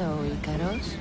Hello, Icaros.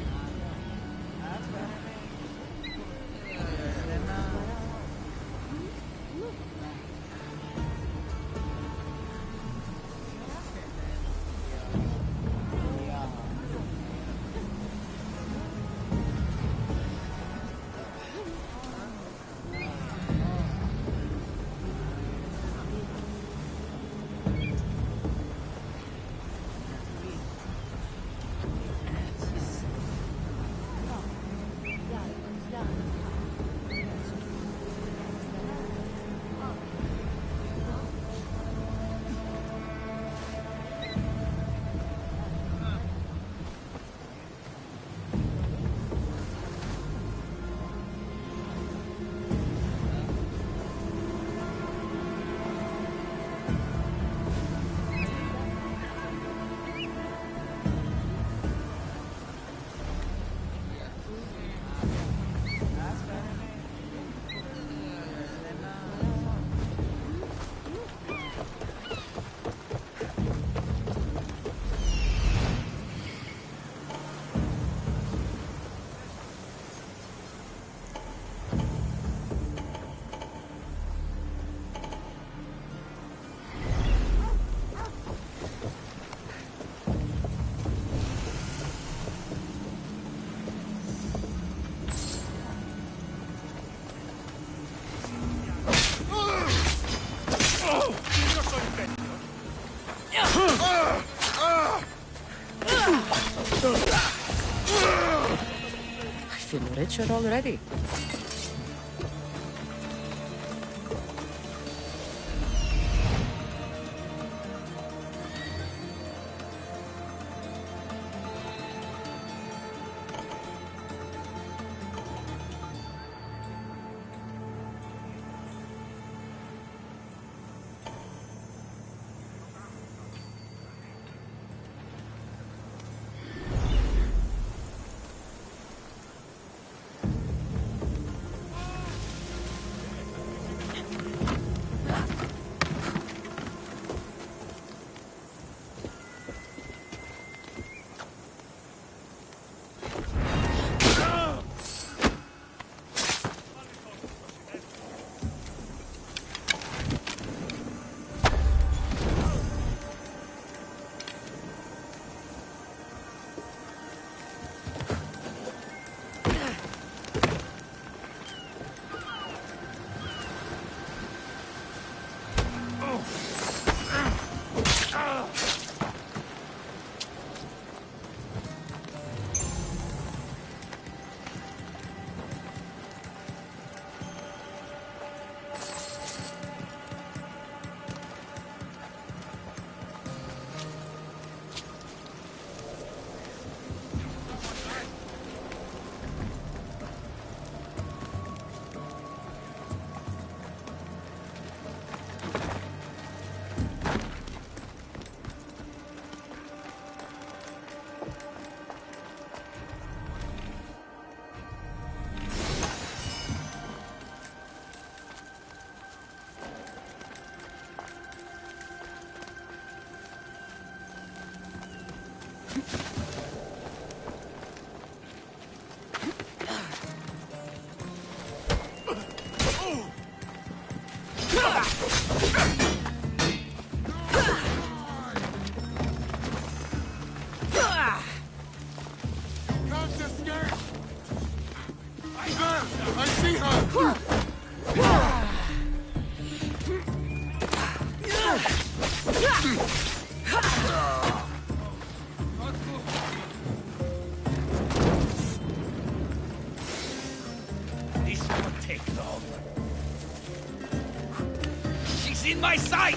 I feel richer already. In my sight!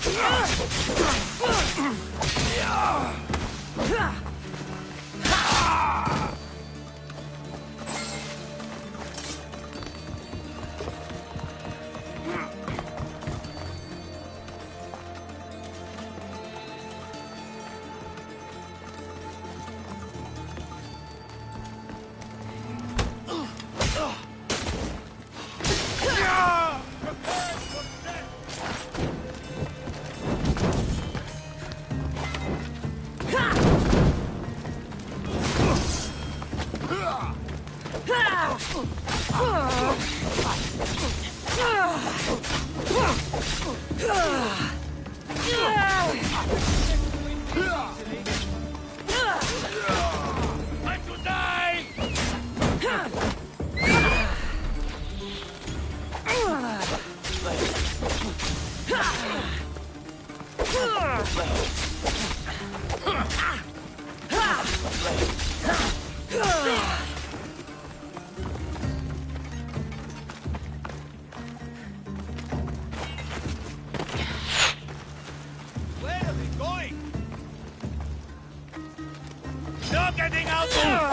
Where are we going? No getting out there!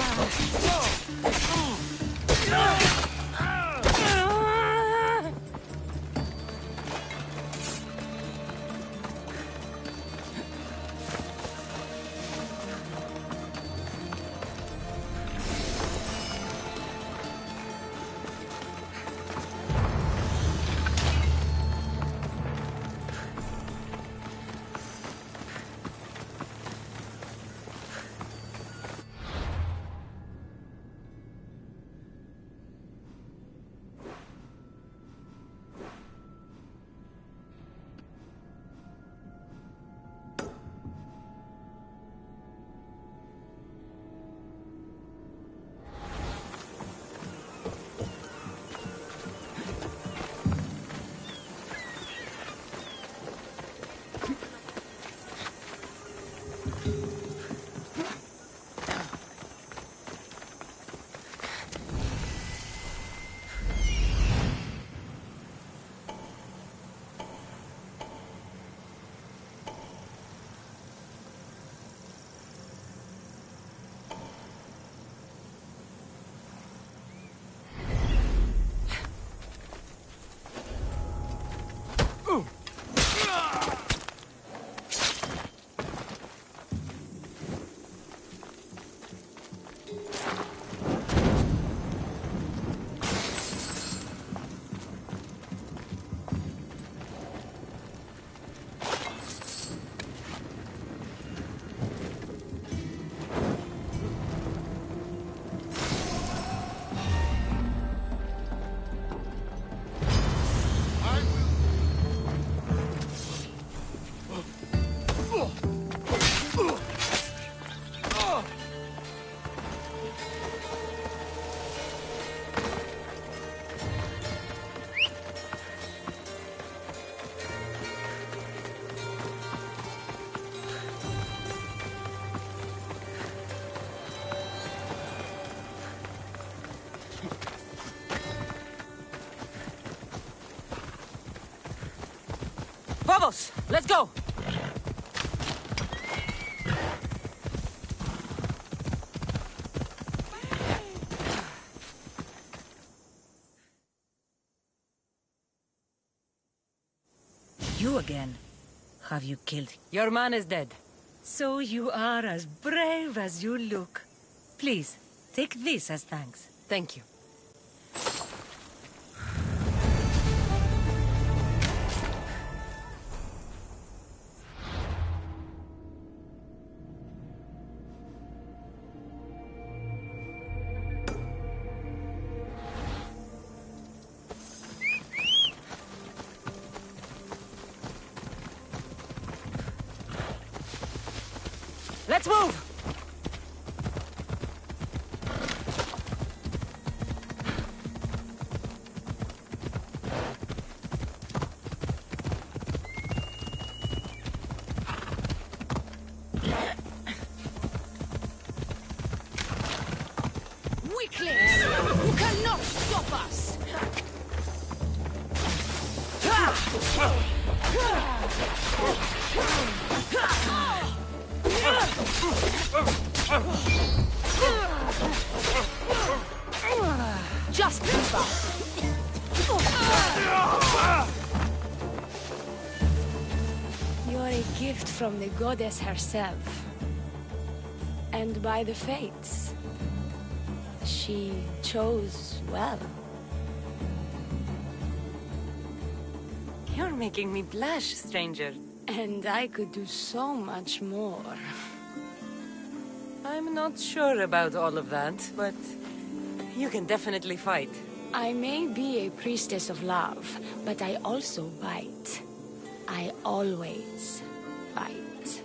Vamos! Let's go! You again. Have you killed? Your man is dead. So you are as brave as you look. Please, take this as thanks. Thank you. Let's move! Weaklings! You cannot stop us! Just give up! You're a gift from the goddess herself. And by the fates. She chose well. You're making me blush, stranger. And I could do so much more. I'm not sure about all of that, but you can definitely fight. I may be a priestess of love, but I also bite. I always fight.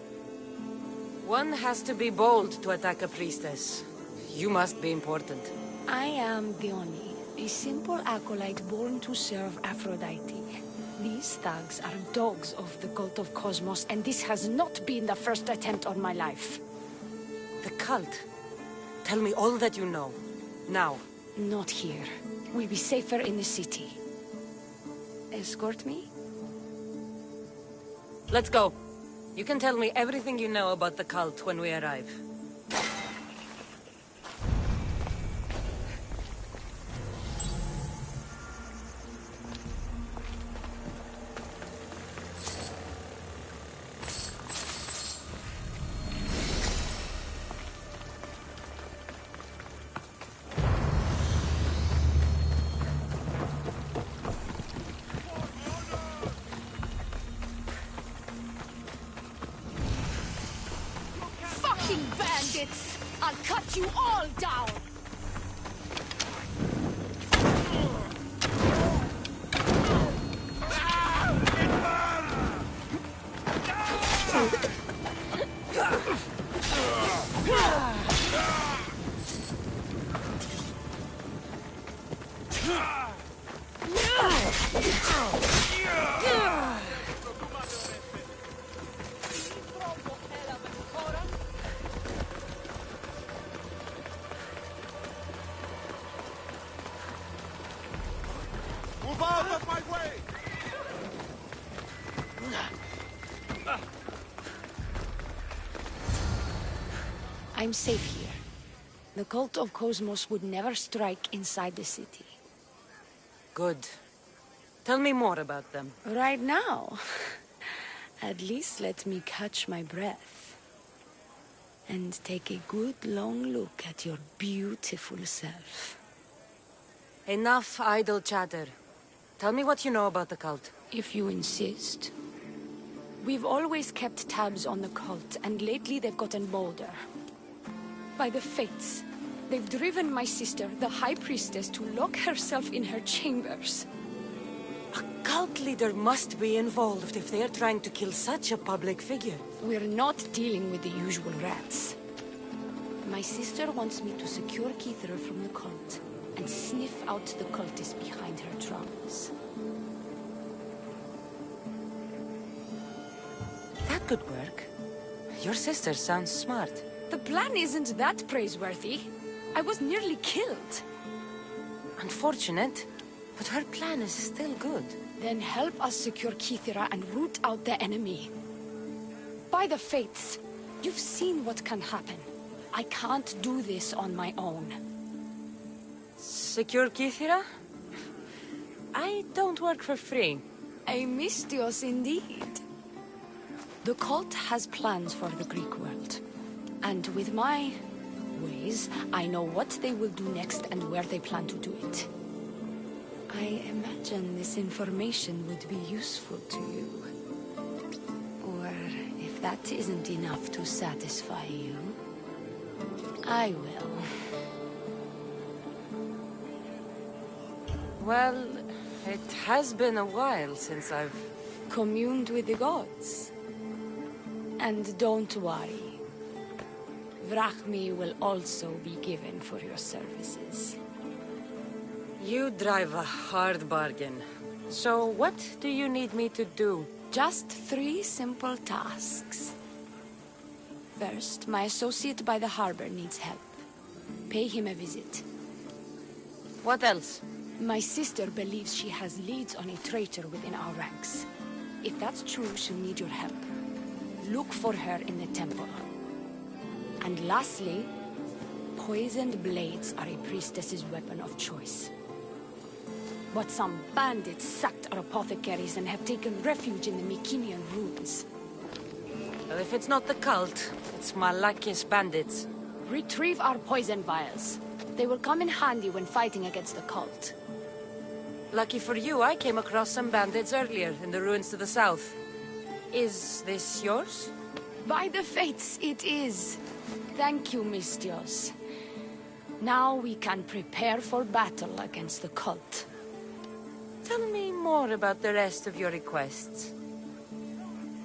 One has to be bold to attack a priestess. You must be important. I am Dione, a simple acolyte born to serve Aphrodite. These thugs are dogs of the cult of Cosmos, and this has not been the first attempt on my life. The cult? Tell me all that you know. Now. Not here. We'll be safer in the city. Escort me? Let's go. You can tell me everything you know about the cult when we arrive. Bandits! I'll cut you all down! Move out of my way! I'm safe here. The cult of Cosmos would never strike inside the city. Good. Tell me more about them. Right now? At least let me catch my breath. And take a good long look at your beautiful self. Enough idle chatter. Tell me what you know about the cult. If you insist. We've always kept tabs on the cult, and lately they've gotten bolder. By the fates, they've driven my sister, the High Priestess, to lock herself in her chambers. A cult leader must be involved if they're trying to kill such a public figure. We're not dealing with the usual rats. My sister wants me to secure Kithra from the cult, and sniff out the cultists behind her drums. That could work. Your sister sounds smart. The plan isn't that praiseworthy. I was nearly killed. Unfortunate, but her plan is still good. Then help us secure Kithra and root out the enemy. By the fates, you've seen what can happen. I can't do this on my own. Secure Kithra? I don't work for free. A mystios indeed. The cult has plans for the Greek world. And with my ways, I know what they will do next and where they plan to do it. I imagine this information would be useful to you. Or if that isn't enough to satisfy you, I will. Well, it has been a while since I've communed with the gods. And don't worry. Vrachmi will also be given for your services. You drive a hard bargain. So what do you need me to do? Just 3 simple tasks. First, my associate by the harbor needs help. Pay him a visit. What else? My sister believes she has leads on a traitor within our ranks. If that's true, she'll need your help. Look for her in the temple. And lastly, poisoned blades are a priestess's weapon of choice. But some bandits sacked our apothecaries and have taken refuge in the Mycenaean ruins. Well, if it's not the cult, it's Malakis bandits. Retrieve our poison vials. They will come in handy when fighting against the cult. Lucky for you, I came across some bandits earlier in the ruins to the south. Is this yours? By the fates, it is. Thank you, Mystios. Now we can prepare for battle against the cult. Tell me more about the rest of your requests.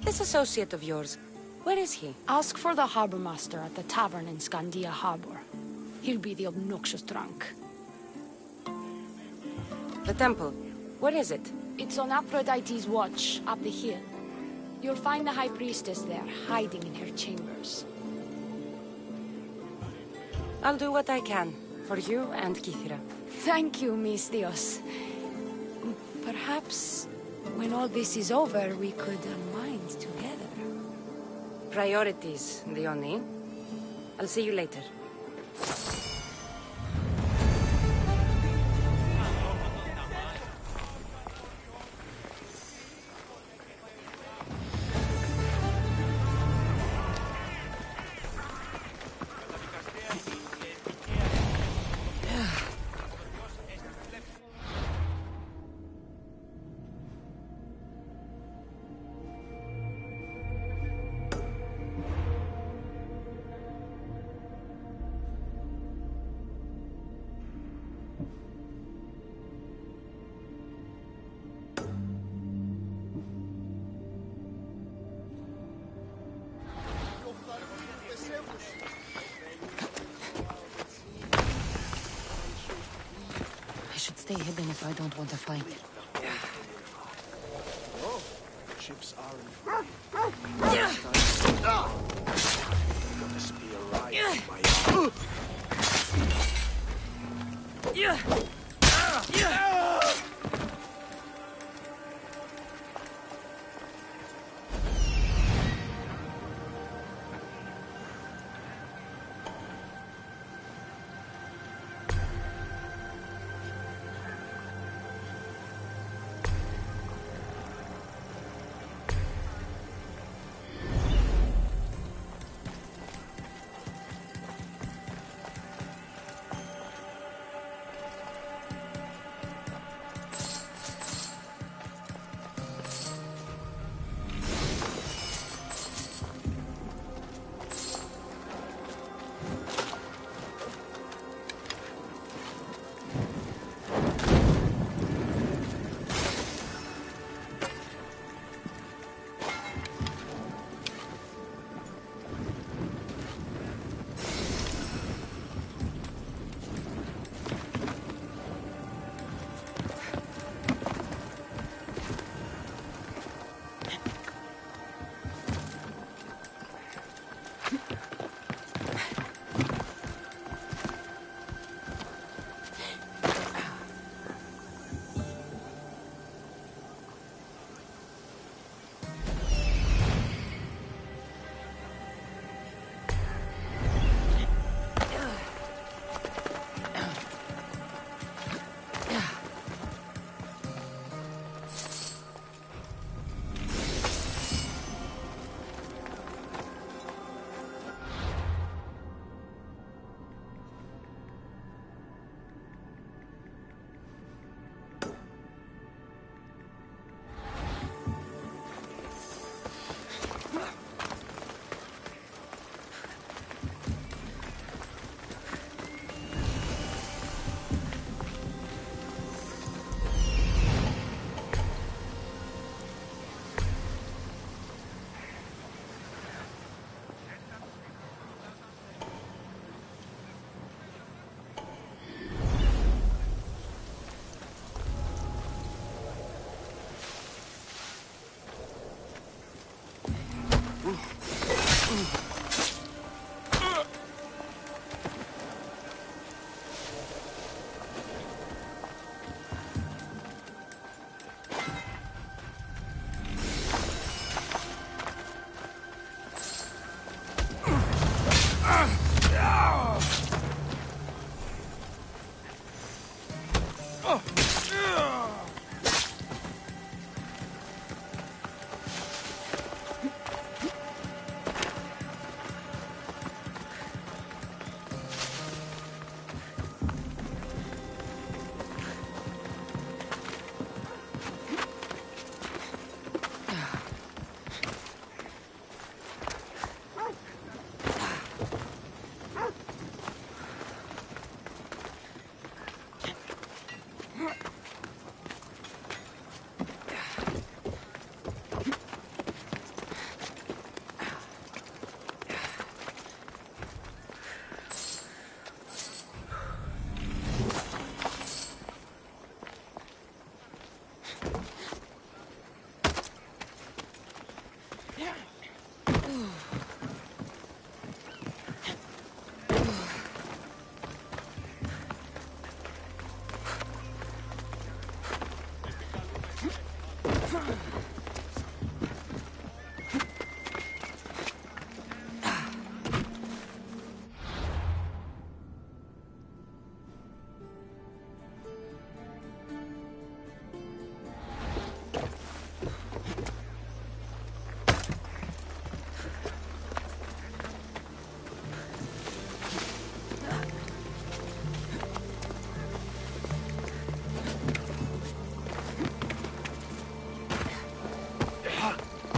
This associate of yours, where is he? Ask for the harbor master at the tavern in Scandia Harbor. He'll be the obnoxious drunk. The temple, where is it? It's on Aphrodite's watch, up the hill. You'll find the High Priestess there, hiding in her chambers. I'll do what I can, for you and Kithira. Thank you, Misthios. Perhaps, when all this is over, we could unwind together. Priorities, Dione. I'll see you later. I should stay hidden if I don't want to fight. Oh, ships are in Gonna spear right in my arm.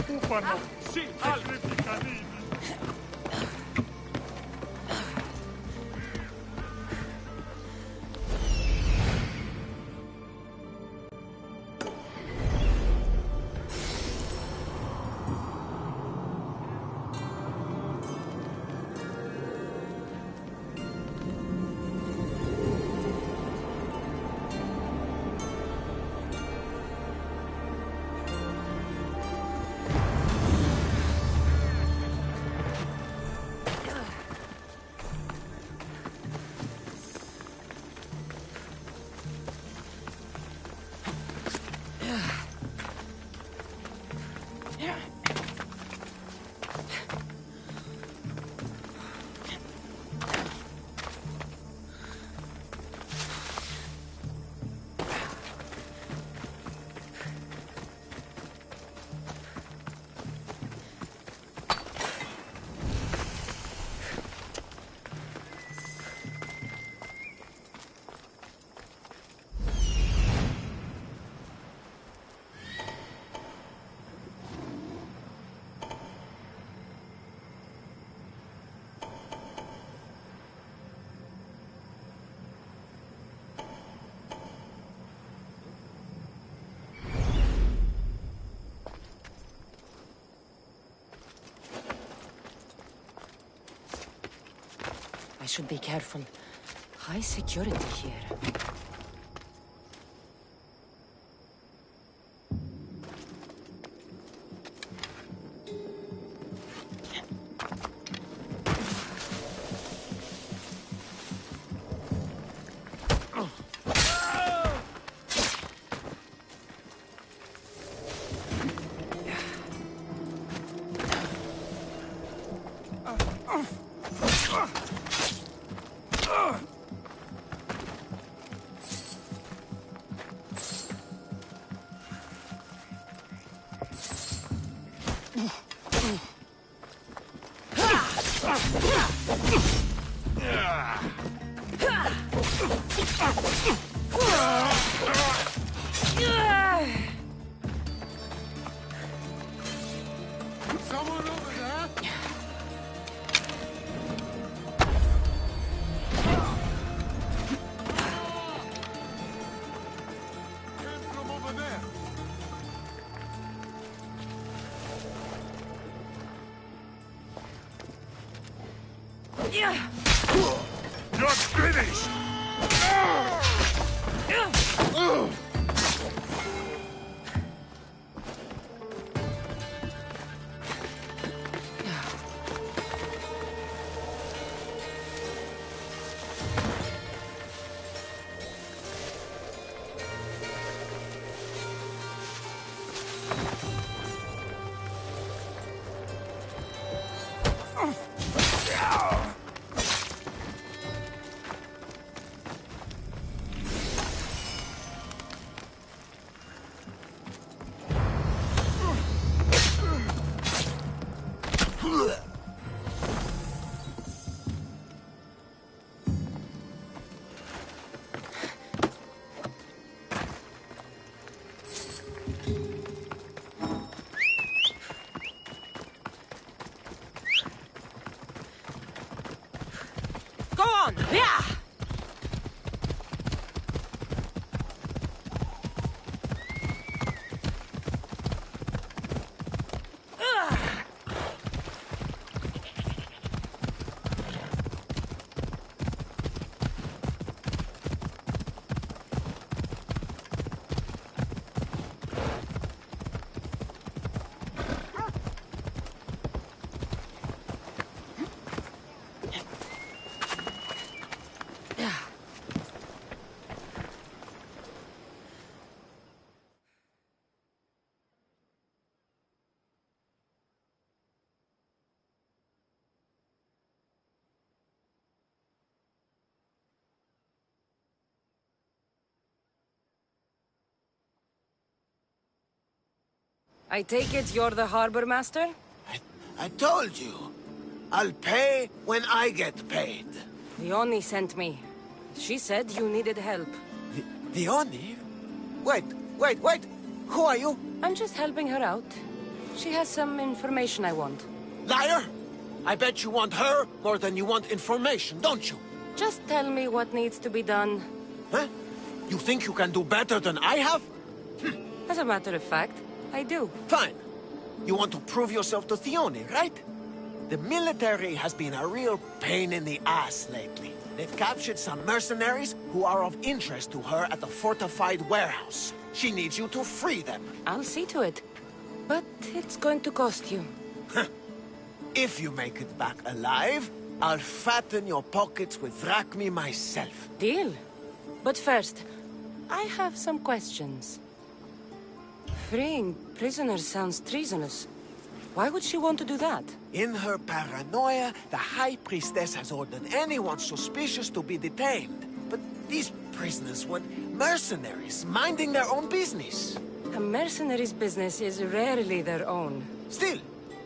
Bufano! Sì, altri piccanini! I should be careful. High security here. Someone over there? Came from over there. You're finished! Go on! Yeah! I take it you're the harbor master? I told you. I'll pay when I get paid. Leonie sent me. She said you needed help. The Oni? Wait. Who are you? I'm just helping her out. She has some information I want. Liar! I bet you want her more than you want information, don't you? Just tell me what needs to be done. Huh? You think you can do better than I have? As a matter of fact, I do. Fine. You want to prove yourself to Theone, right? The military has been a real pain in the ass lately. They've captured some mercenaries who are of interest to her at the fortified warehouse. She needs you to free them. I'll see to it. But it's going to cost you. If you make it back alive, I'll fatten your pockets with drachmi myself. Deal. But first, I have some questions. Freeing prisoners sounds treasonous. Why would she want to do that? In her paranoia, the High Priestess has ordered anyone suspicious to be detained. But these prisoners were mercenaries, minding their own business. A mercenary's business is rarely their own. Still,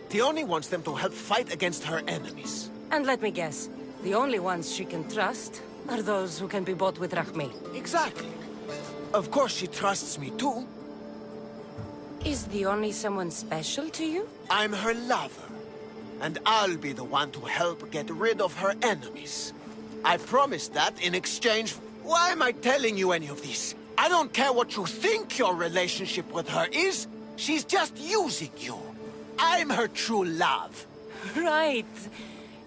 Theone wants them to help fight against her enemies. And let me guess, the only ones she can trust are those who can be bought with drachmi. Exactly. Of course she trusts me too. Is the only someone special to you? I'm her lover. And I'll be the one to help get rid of her enemies. I promised that in exchange. Why am I telling you any of this? I don't care what you think your relationship with her is. She's just using you. I'm her true love. Right.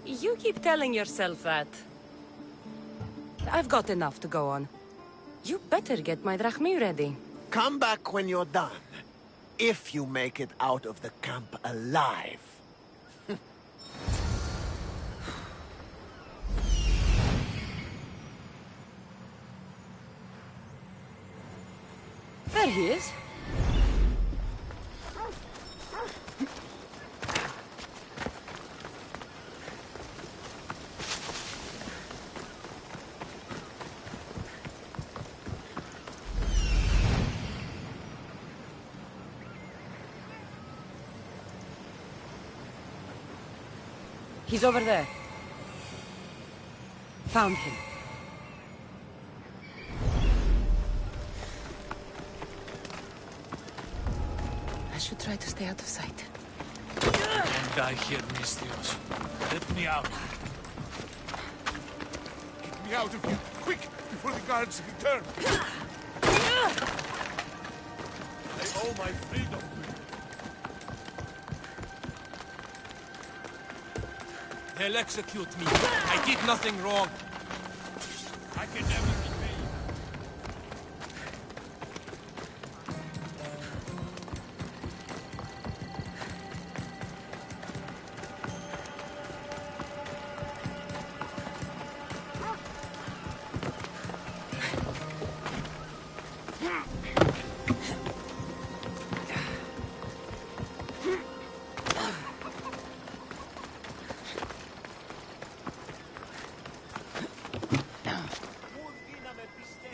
You keep telling yourself that. I've got enough to go on. You better get my drachmi ready. Come back when you're done. If you make it out of the camp alive. There he is. He's over there. Found him. I should try to stay out of sight. Don't die here, Mistios. Let me out. Get me out of here, quick, before the guards return. I owe my freedom to you. They'll execute me. I did nothing wrong. I can never repay you.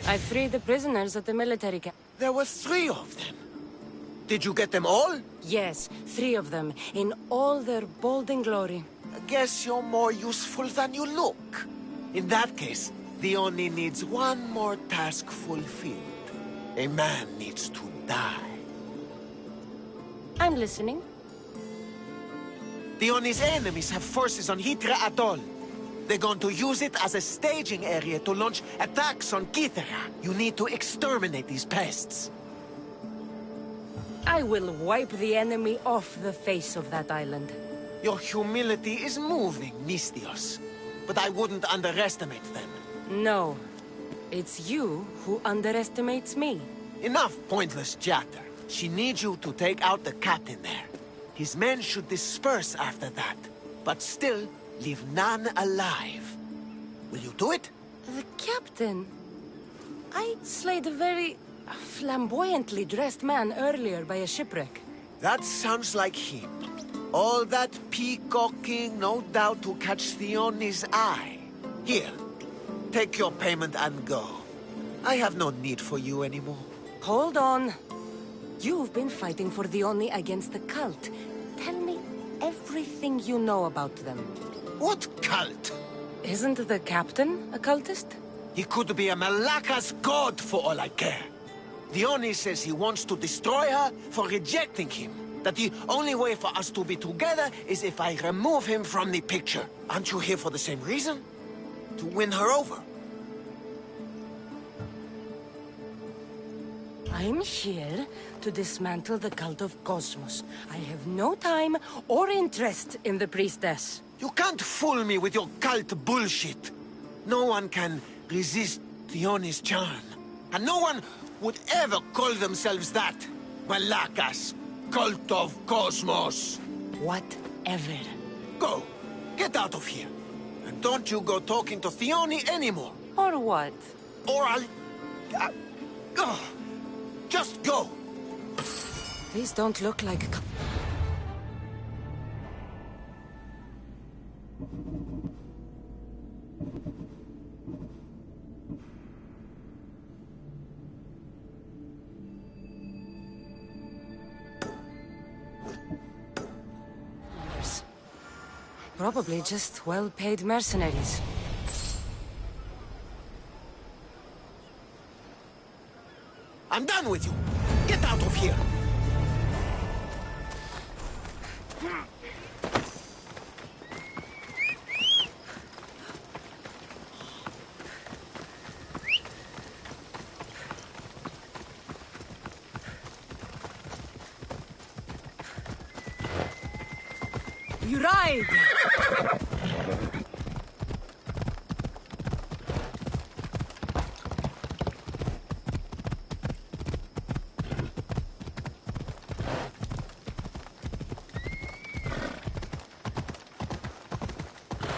I freed the prisoners at the military camp. There were 3 of them. Did you get them all? Yes, 3 of them, in all their bold glory. I guess you're more useful than you look. In that case, the only needs one more task fulfilled. A man needs to die. I'm listening. The Oni's enemies have forces on Hitra Atoll. They're going to use it as a staging area to launch attacks on Kithera. You need to exterminate these pests. I will wipe the enemy off the face of that island. Your humility is moving, Mistios. But I wouldn't underestimate them. No. It's you who underestimates me. Enough pointless chatter. She needs you to take out the captain there. His men should disperse after that. But still, leave none alive. Will you do it? The captain? I slayed a very flamboyantly dressed man earlier by a shipwreck. That sounds like him. All that peacocking, no doubt to catch Theone's eye. Here, take your payment and go. I have no need for you anymore. Hold on. You've been fighting for the Oni against the cult. Tell me everything you know about them. What cult? Isn't the captain a cultist? He could be a Malaka's god for all I care. The Oni says he wants to destroy her for rejecting him. That the only way for us to be together is if I remove him from the picture. Aren't you here for the same reason? To win her over? I'm here to dismantle the cult of Cosmos. I have no time or interest in the priestess. You can't fool me with your cult bullshit. No one can resist the Oni's charm. And no one would ever call themselves that. Malakas, cult of Cosmos. Whatever. Go. Get out of here. And don't you go talking to Theoni anymore. Or what? Or I'll... just go. These don't look like... Probably just well-paid mercenaries. I'm done with you. Get out of here. You ride!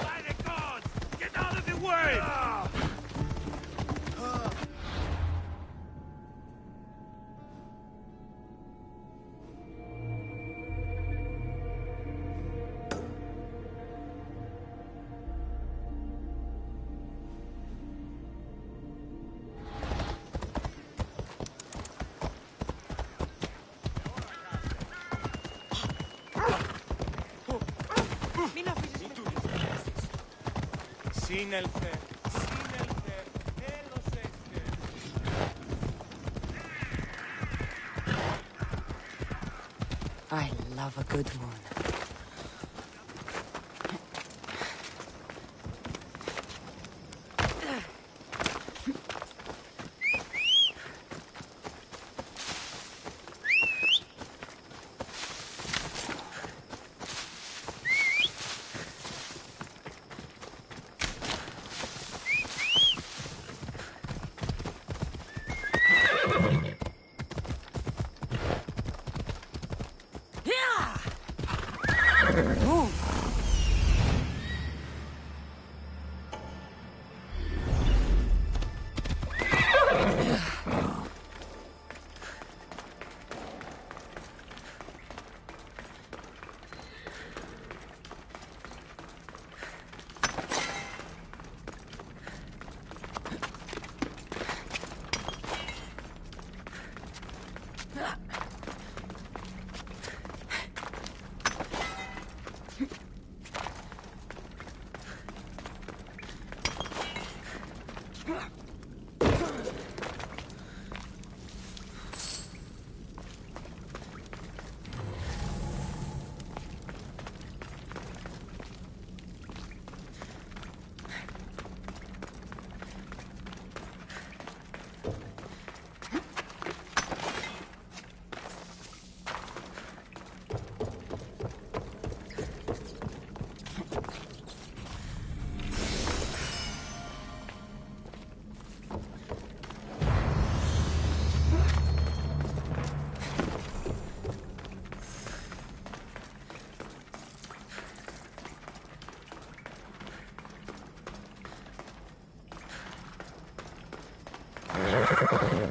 By the gods! Get out of the way! Σύνελθε, σύνελθε, έλος έχετε. I love a good one. Move!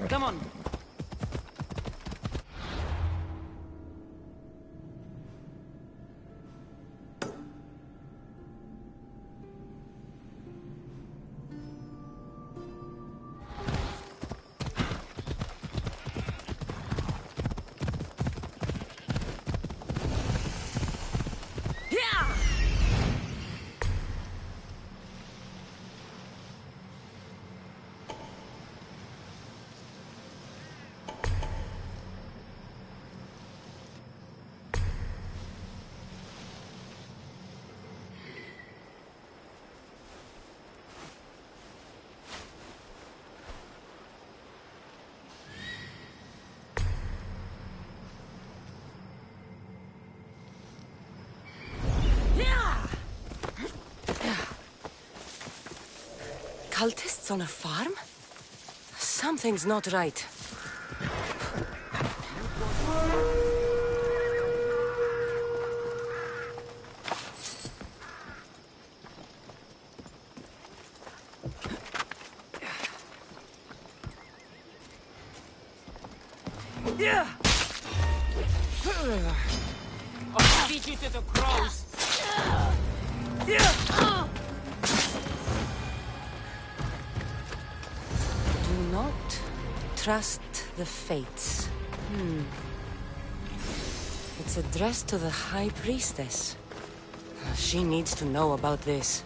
Come on. Cultists on a farm? Something's not right. I'll teach you to the crows. Do not trust the fates. It's addressed to the High Priestess. She needs to know about this.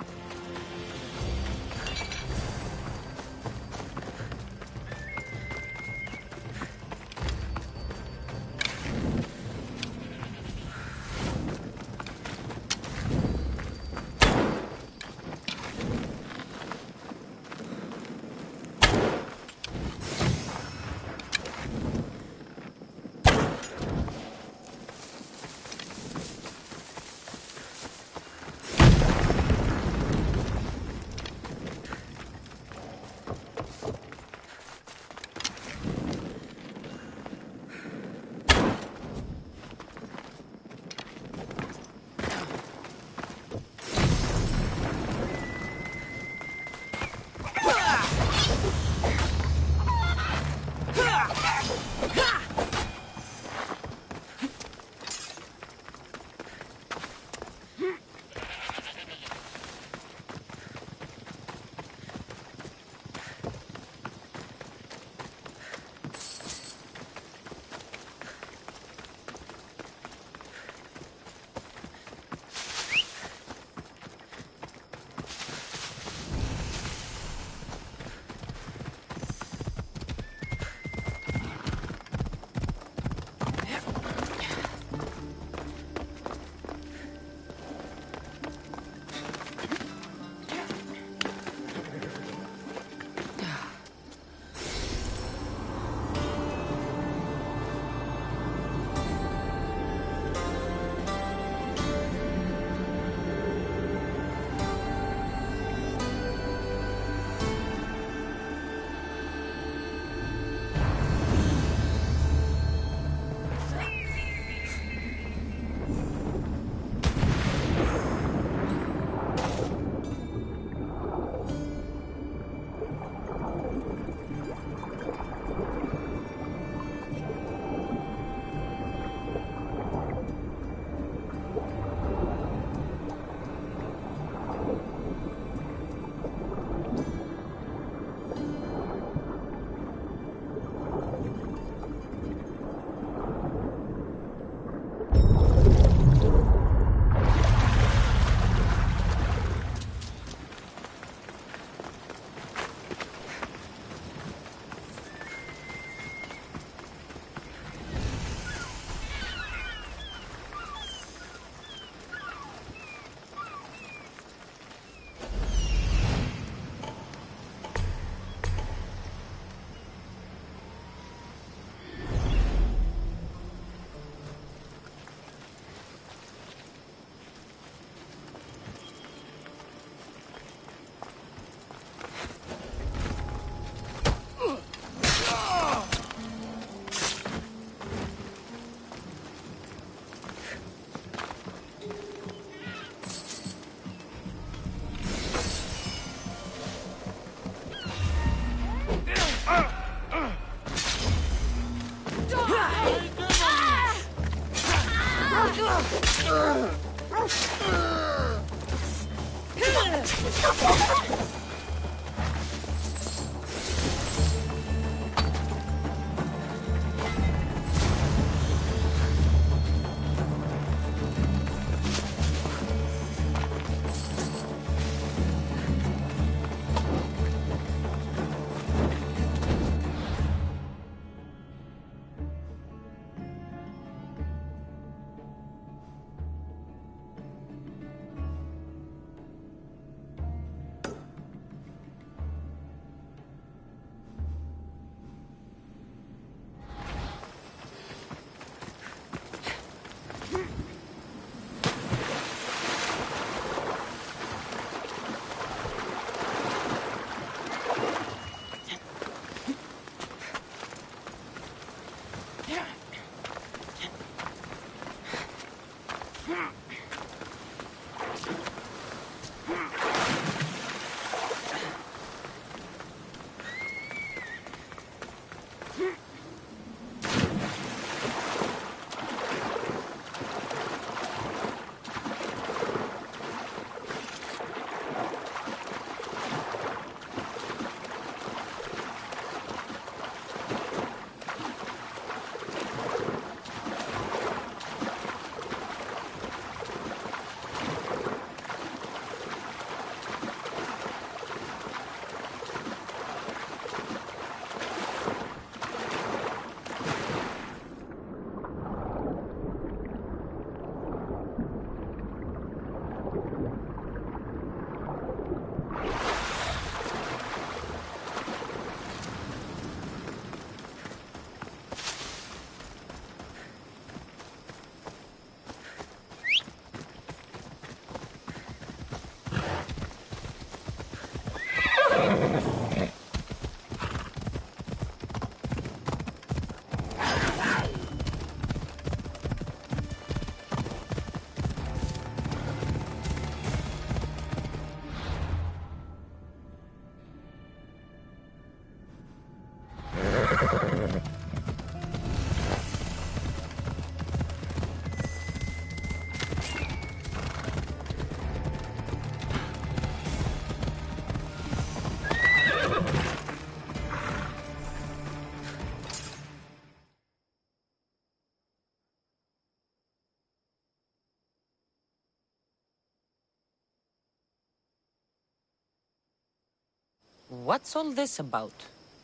What's all this about?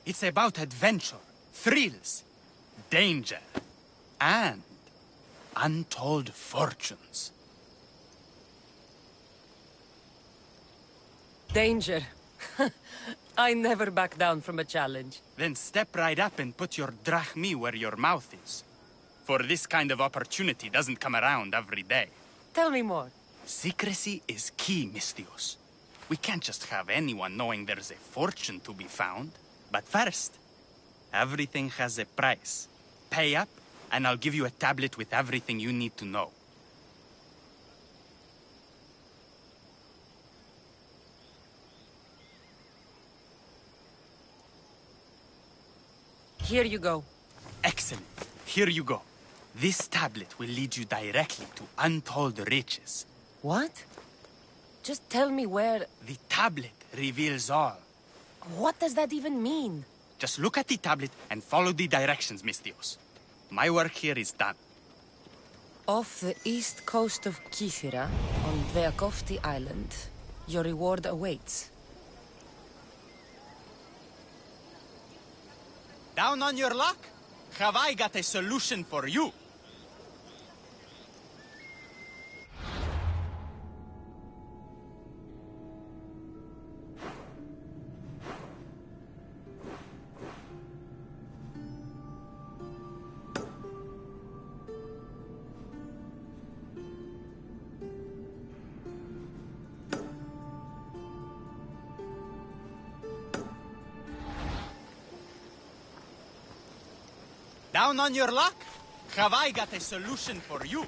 It's about adventure, thrills, danger, and untold fortunes. Danger. I never back down from a challenge. Then step right up and put your drachmi where your mouth is. For this kind of opportunity doesn't come around every day. Tell me more. Secrecy is key, Mistios. We can't just have anyone knowing there's a fortune to be found. But first, everything has a price. Pay up, and I'll give you a tablet with everything you need to know. Here you go. Excellent. Here you go. This tablet will lead you directly to untold riches. What? Just tell me where... The tablet reveals all. What does that even mean? Just look at the tablet and follow the directions, Mistios. My work here is done. Off the east coast of Kythera, on Veakofti Island, your reward awaits. Down on your luck? Have I got a solution for you? Down on your luck? Have I got a solution for you?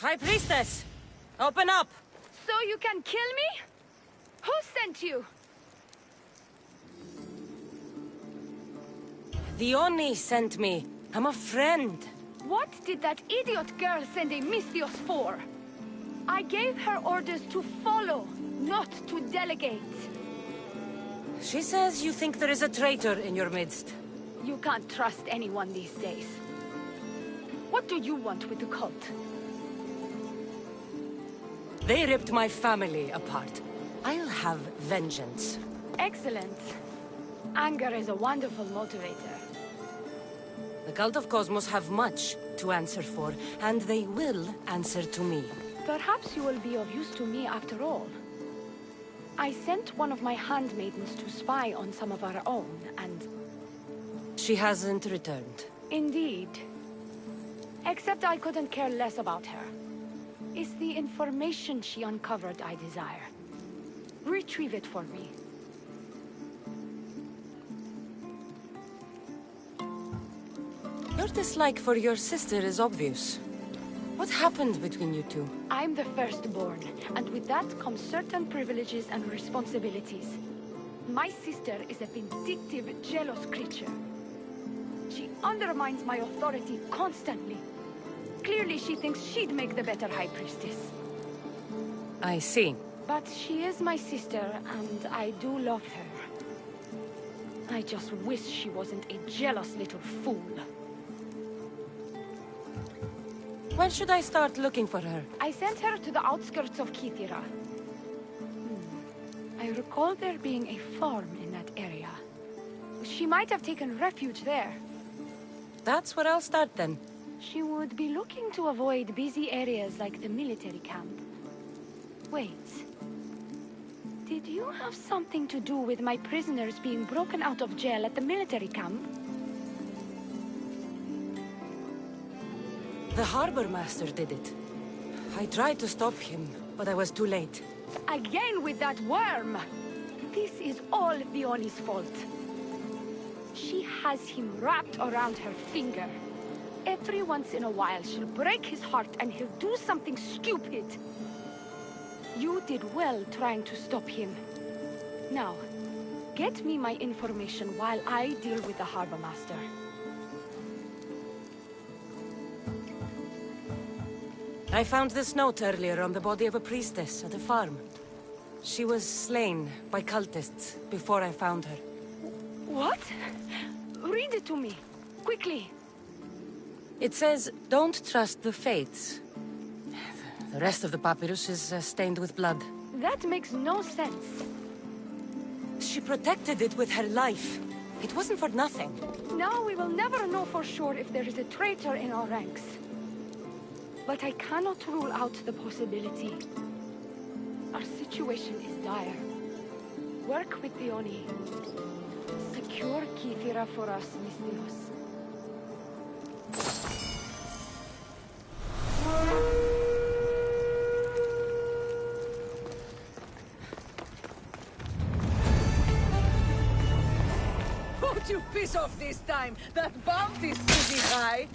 High Priestess! Open up! So you can kill me? Who sent you? The Oni sent me. I'm a friend. What did that idiot girl send a Mistios for? I gave her orders to follow, not to delegate. She says you think there is a traitor in your midst. You can't trust anyone these days. What do you want with the cult? They ripped my family apart. I'll have vengeance. Excellent. Anger is a wonderful motivator. The Cult of Cosmos have much to answer for, and they will answer to me. Perhaps you will be of use to me after all. I sent one of my handmaidens to spy on some of our own, and... She hasn't returned. Indeed. Except I couldn't care less about her. It's the information she uncovered I desire. Retrieve it for me. Your dislike for your sister is obvious. What happened between you two? I'm the firstborn, and with that comes certain privileges and responsibilities. My sister is a vindictive, jealous creature. She undermines my authority constantly. Clearly she thinks she'd make the better High Priestess. I see. But she is my sister, and I do love her. I just wish she wasn't a jealous little fool. When should I start looking for her? I sent her to the outskirts of Kythera. I recall there being a farm in that area. She might have taken refuge there. That's where I'll start then. She would be looking to avoid busy areas like the military camp. Wait. Did you have something to do with my prisoners being broken out of jail at the military camp? The harbor master did it. I tried to stop him, but I was too late. Again with that worm! This is all Fionni's fault. She has him wrapped around her finger. Every once in a while, she'll break his heart and he'll do something stupid. You did well trying to stop him. Now, get me my information while I deal with the harbor master. I found this note earlier on the body of a priestess at a farm. She was slain by cultists before I found her. What? Read it to me, quickly. It says, don't trust the fates. The rest of the papyrus is stained with blood. That makes no sense. She protected it with her life. It wasn't for nothing. Now we will never know for sure if there is a traitor in our ranks. But I cannot rule out the possibility. Our situation is dire. Work with Fionni. Secure Kithira for us, Mystios. Won't you piss off this time? That bounty's pretty high.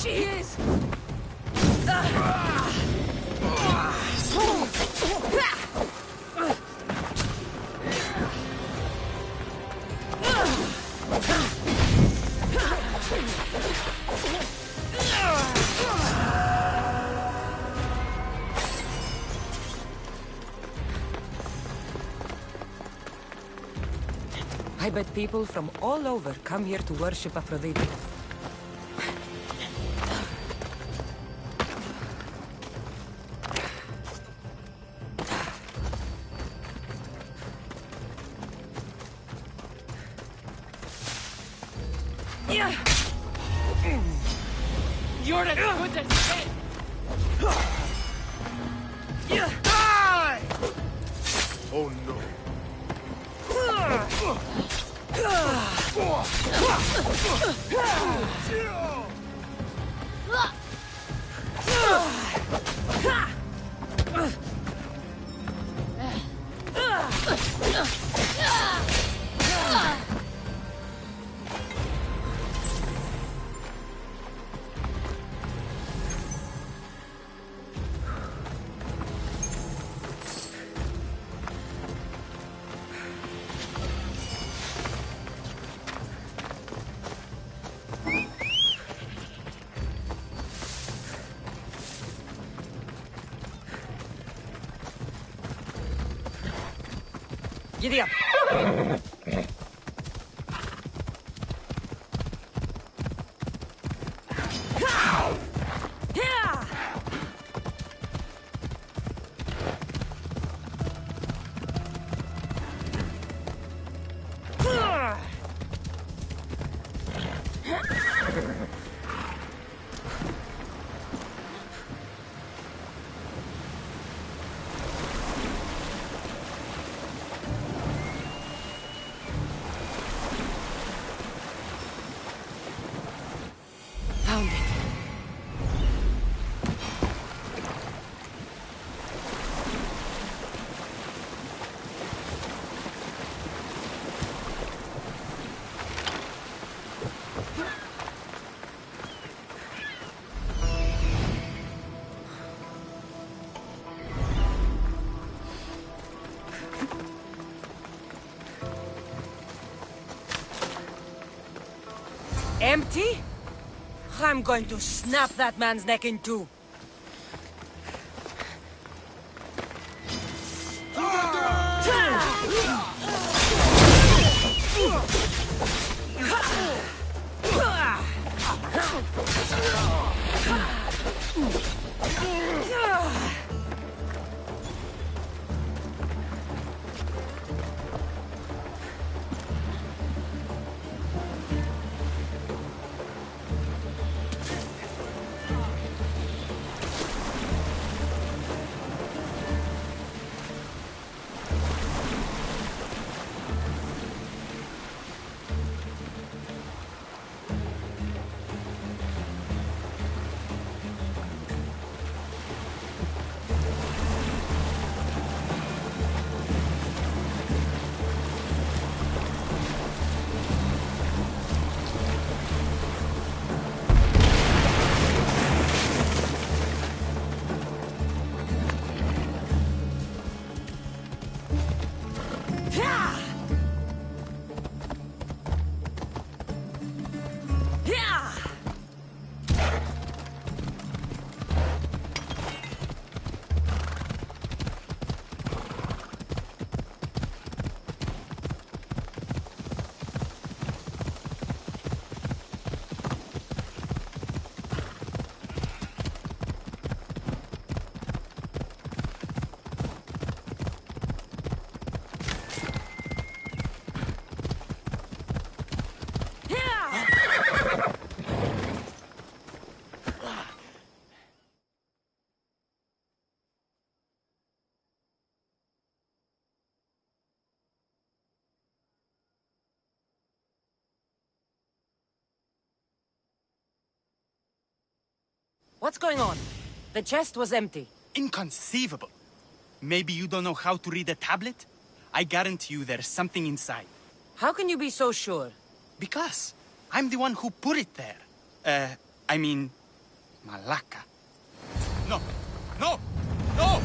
She is! I bet people from all over come here to worship Aphrodite. You're as good as dead! Die! Oh no. Giddy up! Found it. Empty? I'm going to snap that man's neck in two. What's going on? The chest was empty. Inconceivable. Maybe you don't know how to read a tablet? I guarantee you there's something inside. How can you be so sure? Because I'm the one who put it there. I mean, Malaka. No! No! No!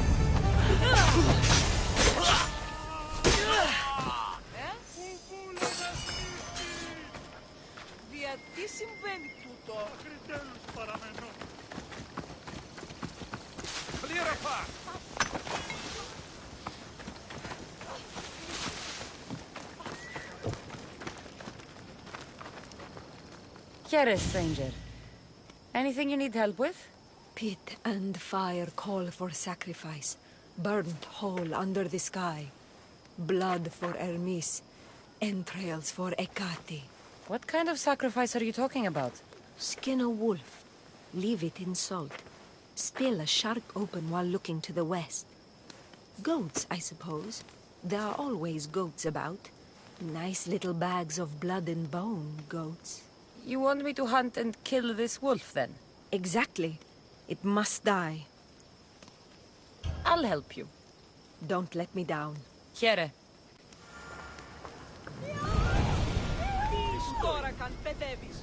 Τι συμβαίνει τούτο? Κριτέλους παραμένω. Clear a path. Here, stranger. Anything you need help with? Pit and fire call for sacrifice. Burnt whole under the sky. Blood for Hermes. Entrails for Hecate. What kind of sacrifice are you talking about? Skin a wolf. Leave it in salt. Spill a shark open while looking to the west. Goats, I suppose. There are always goats about. Nice little bags of blood and bone, goats. You want me to hunt and kill this wolf, then? Exactly. It must die. I'll help you. Don't let me down. Here. Τώρα καν παιδεύεις.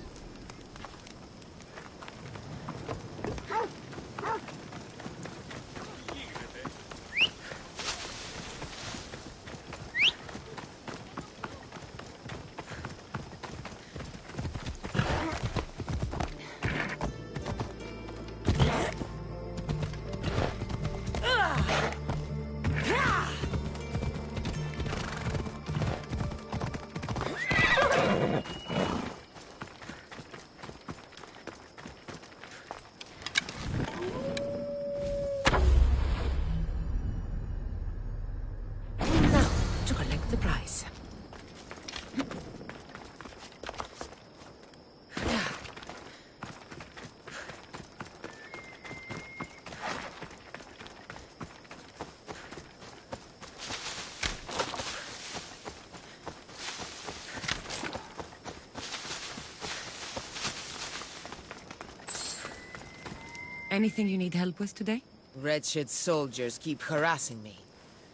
Anything you need help with today? Wretched soldiers keep harassing me.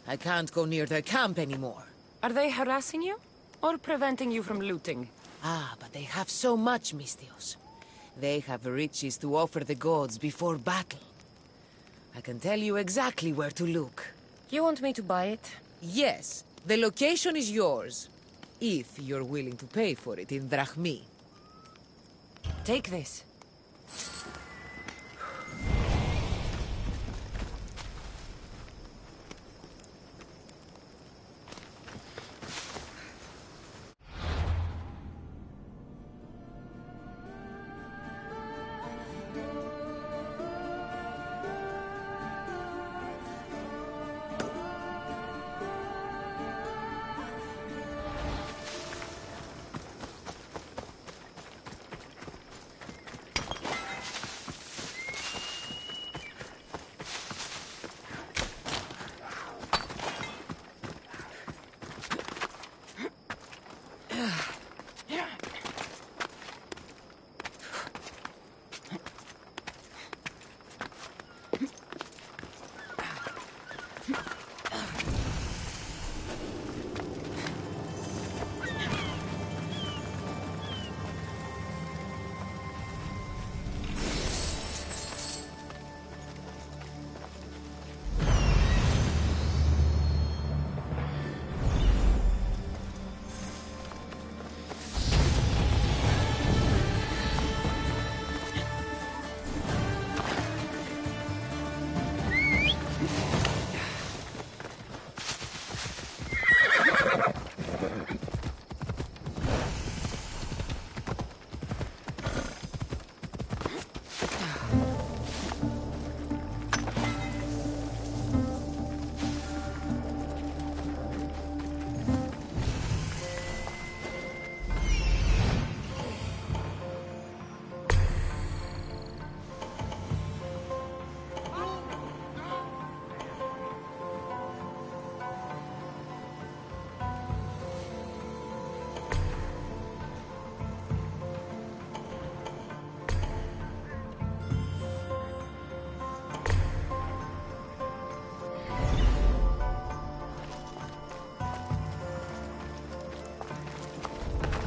I can't go near their camp anymore. Are they harassing you? Or preventing you from looting? Ah, but they have so much, Mistios. They have riches to offer the gods before battle. I can tell you exactly where to look. You want me to buy it? Yes, the location is yours. If you're willing to pay for it in drachmi. Take this.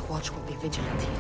Watch will be vigilant here.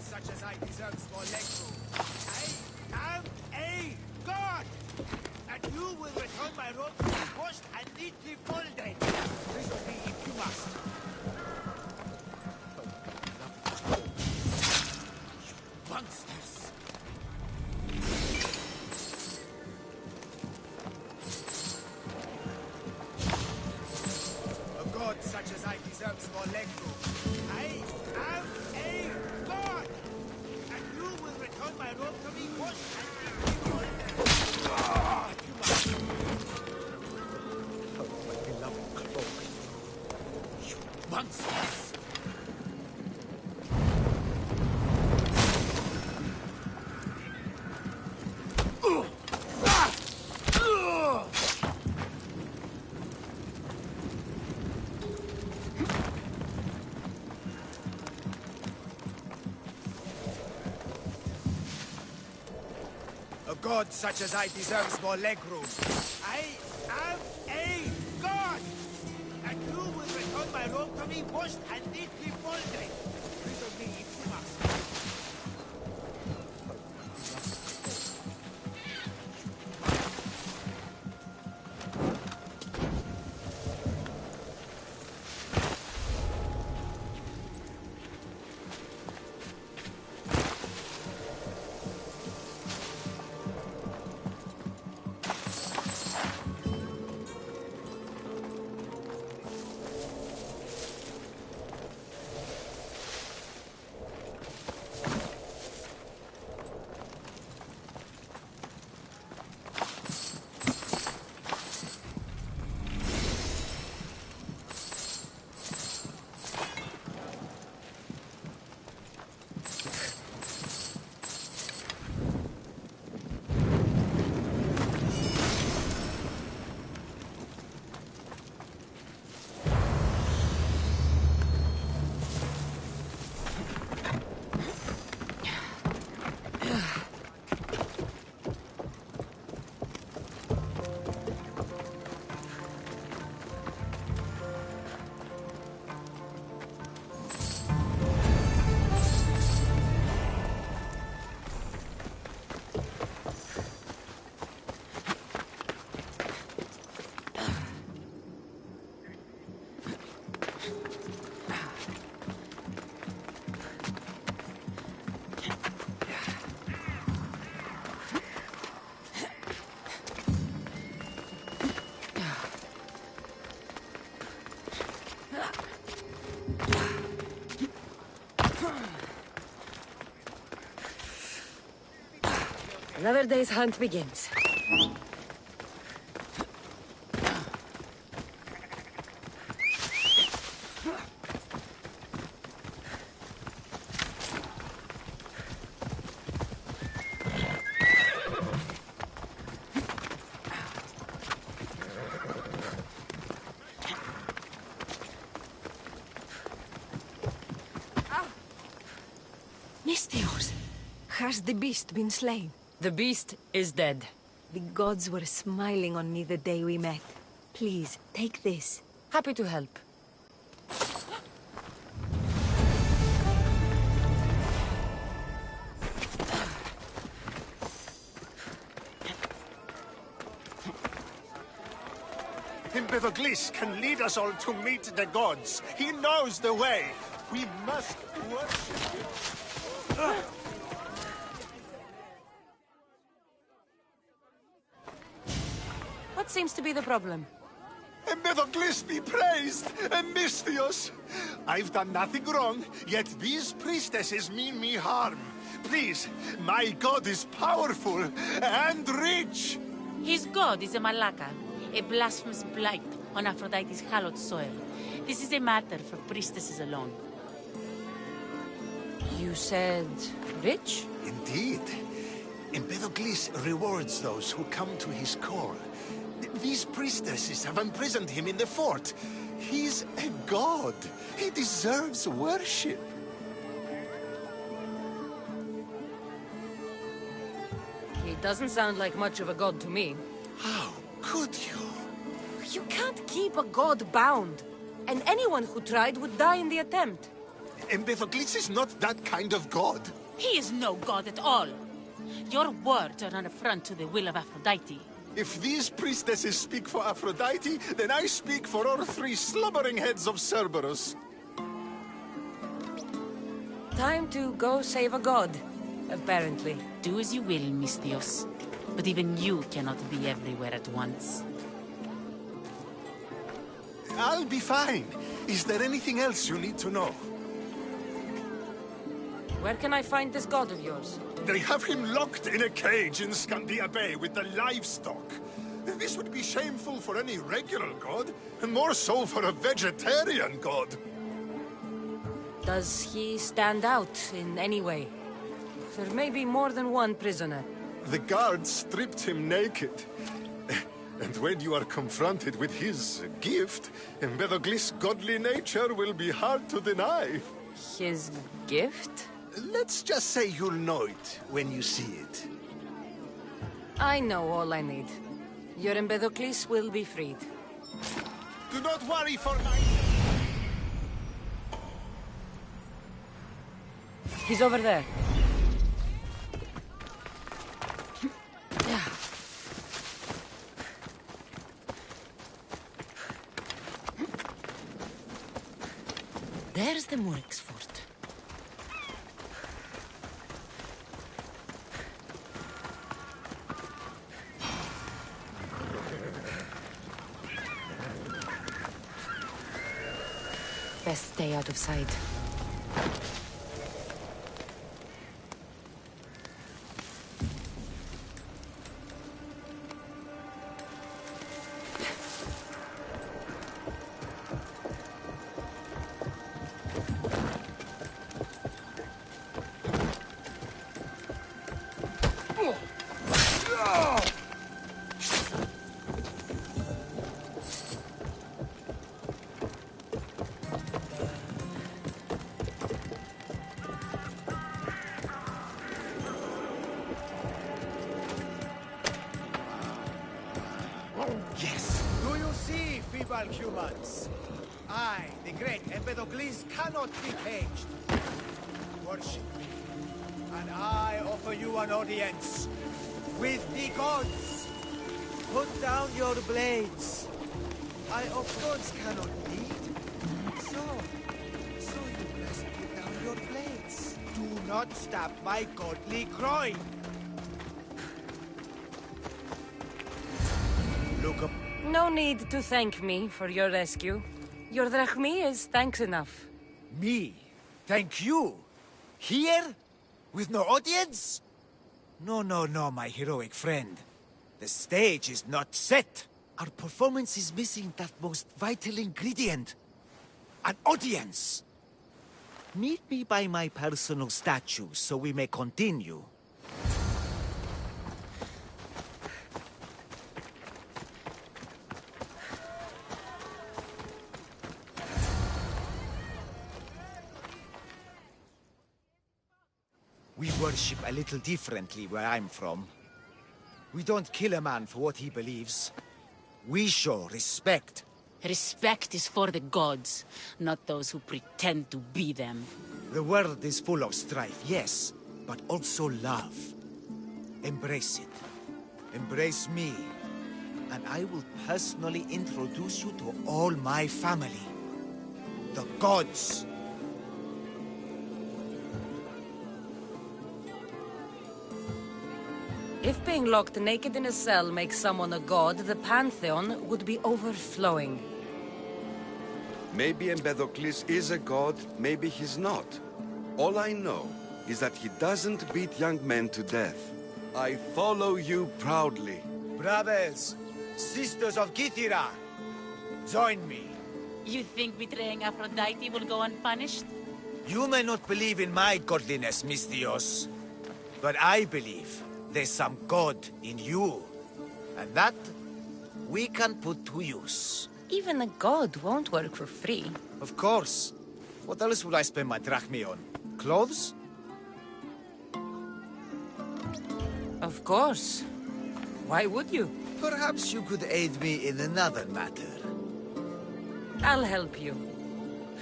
Such as I deserves more leg room. I am a god! And you will return my robe to be washed and neatly folded. Visit me if you must. Monsters! A god such as I deserves more leg room. I am a god! And you will return my robe to me washed and neatly folded. You must. Oh, my beloved cloak. You monsters! A god such as I deserves more leg room. I am a god! And you will return my robe to me washed and neatly folded. Visit me if you must. Another day's hunt begins. Misthios, has the beast been slain? The beast is dead. The gods were smiling on me the day we met. Please, take this. Happy to help. Empedocles can lead us all to meet the gods. He knows the way. We must worship him. What seems to be the problem? Empedocles be praised, Misthios. I've done nothing wrong, yet these priestesses mean me harm. Please, my god is powerful and rich. His god is a Malaka, a blasphemous blight on Aphrodite's hallowed soil. This is a matter for priestesses alone. You said rich? Indeed. Empedocles rewards those who come to his call. These priestesses have imprisoned him in the fort. He's a god. He deserves worship. He doesn't sound like much of a god to me. How could you? You can't keep a god bound. And anyone who tried would die in the attempt. Empedocles is not that kind of god. He is no god at all. Your words are an affront to the will of Aphrodite. If these priestesses speak for Aphrodite, then I speak for all three slumbering heads of Cerberus. Time to go save a god, apparently. Do as you will, Misthios. But even you cannot be everywhere at once. I'll be fine. Is there anything else you need to know? Where can I find this god of yours? They have him locked in a cage in Scandia Bay with the livestock. This would be shameful for any regular god, and more so for a vegetarian god. Does he stand out in any way? There may be more than one prisoner. The guards stripped him naked. And when you are confronted with his gift, Empedocles' godly nature will be hard to deny. His gift? Let's just say you'll know it when you see it. I know all I need. Your Empedocles will be freed. Do not worry for my... He's over there. There's the Murex fort. Best stay out of sight. Yes. Do you see, feeble humans? I, the great Empedocles, cannot be caged. Worship me, and I offer you an audience with the gods. Put down your blades. I of gods cannot lead. So you must put down your blades. Do not stab my godly groin. Look up. No need to thank me for your rescue. Your drachmi is thanks enough. Me? Thank you? Here? With no audience? No, my heroic friend. The stage is not set. Our performance is missing that most vital ingredient. An audience. Meet me by my personal statue so we may continue. We worship a little differently where I'm from. We don't kill a man for what he believes. We show respect. Respect is for the gods, not those who pretend to be them. The world is full of strife, yes, but also love. Embrace it. Embrace me. And I will personally introduce you to all my family. The gods. If being locked naked in a cell makes someone a god, the Pantheon would be overflowing. Maybe Empedocles is a god, maybe he's not. All I know is that he doesn't beat young men to death. I follow you proudly. Brothers, sisters of Kythera, join me. You think betraying Aphrodite will go unpunished? You may not believe in my godliness, Misthios, but I believe there's some god in you. And that, we can put to use. Even a god won't work for free. Of course. What else would I spend my drachmae on? Clothes? Of course. Why would you? Perhaps you could aid me in another matter. I'll help you.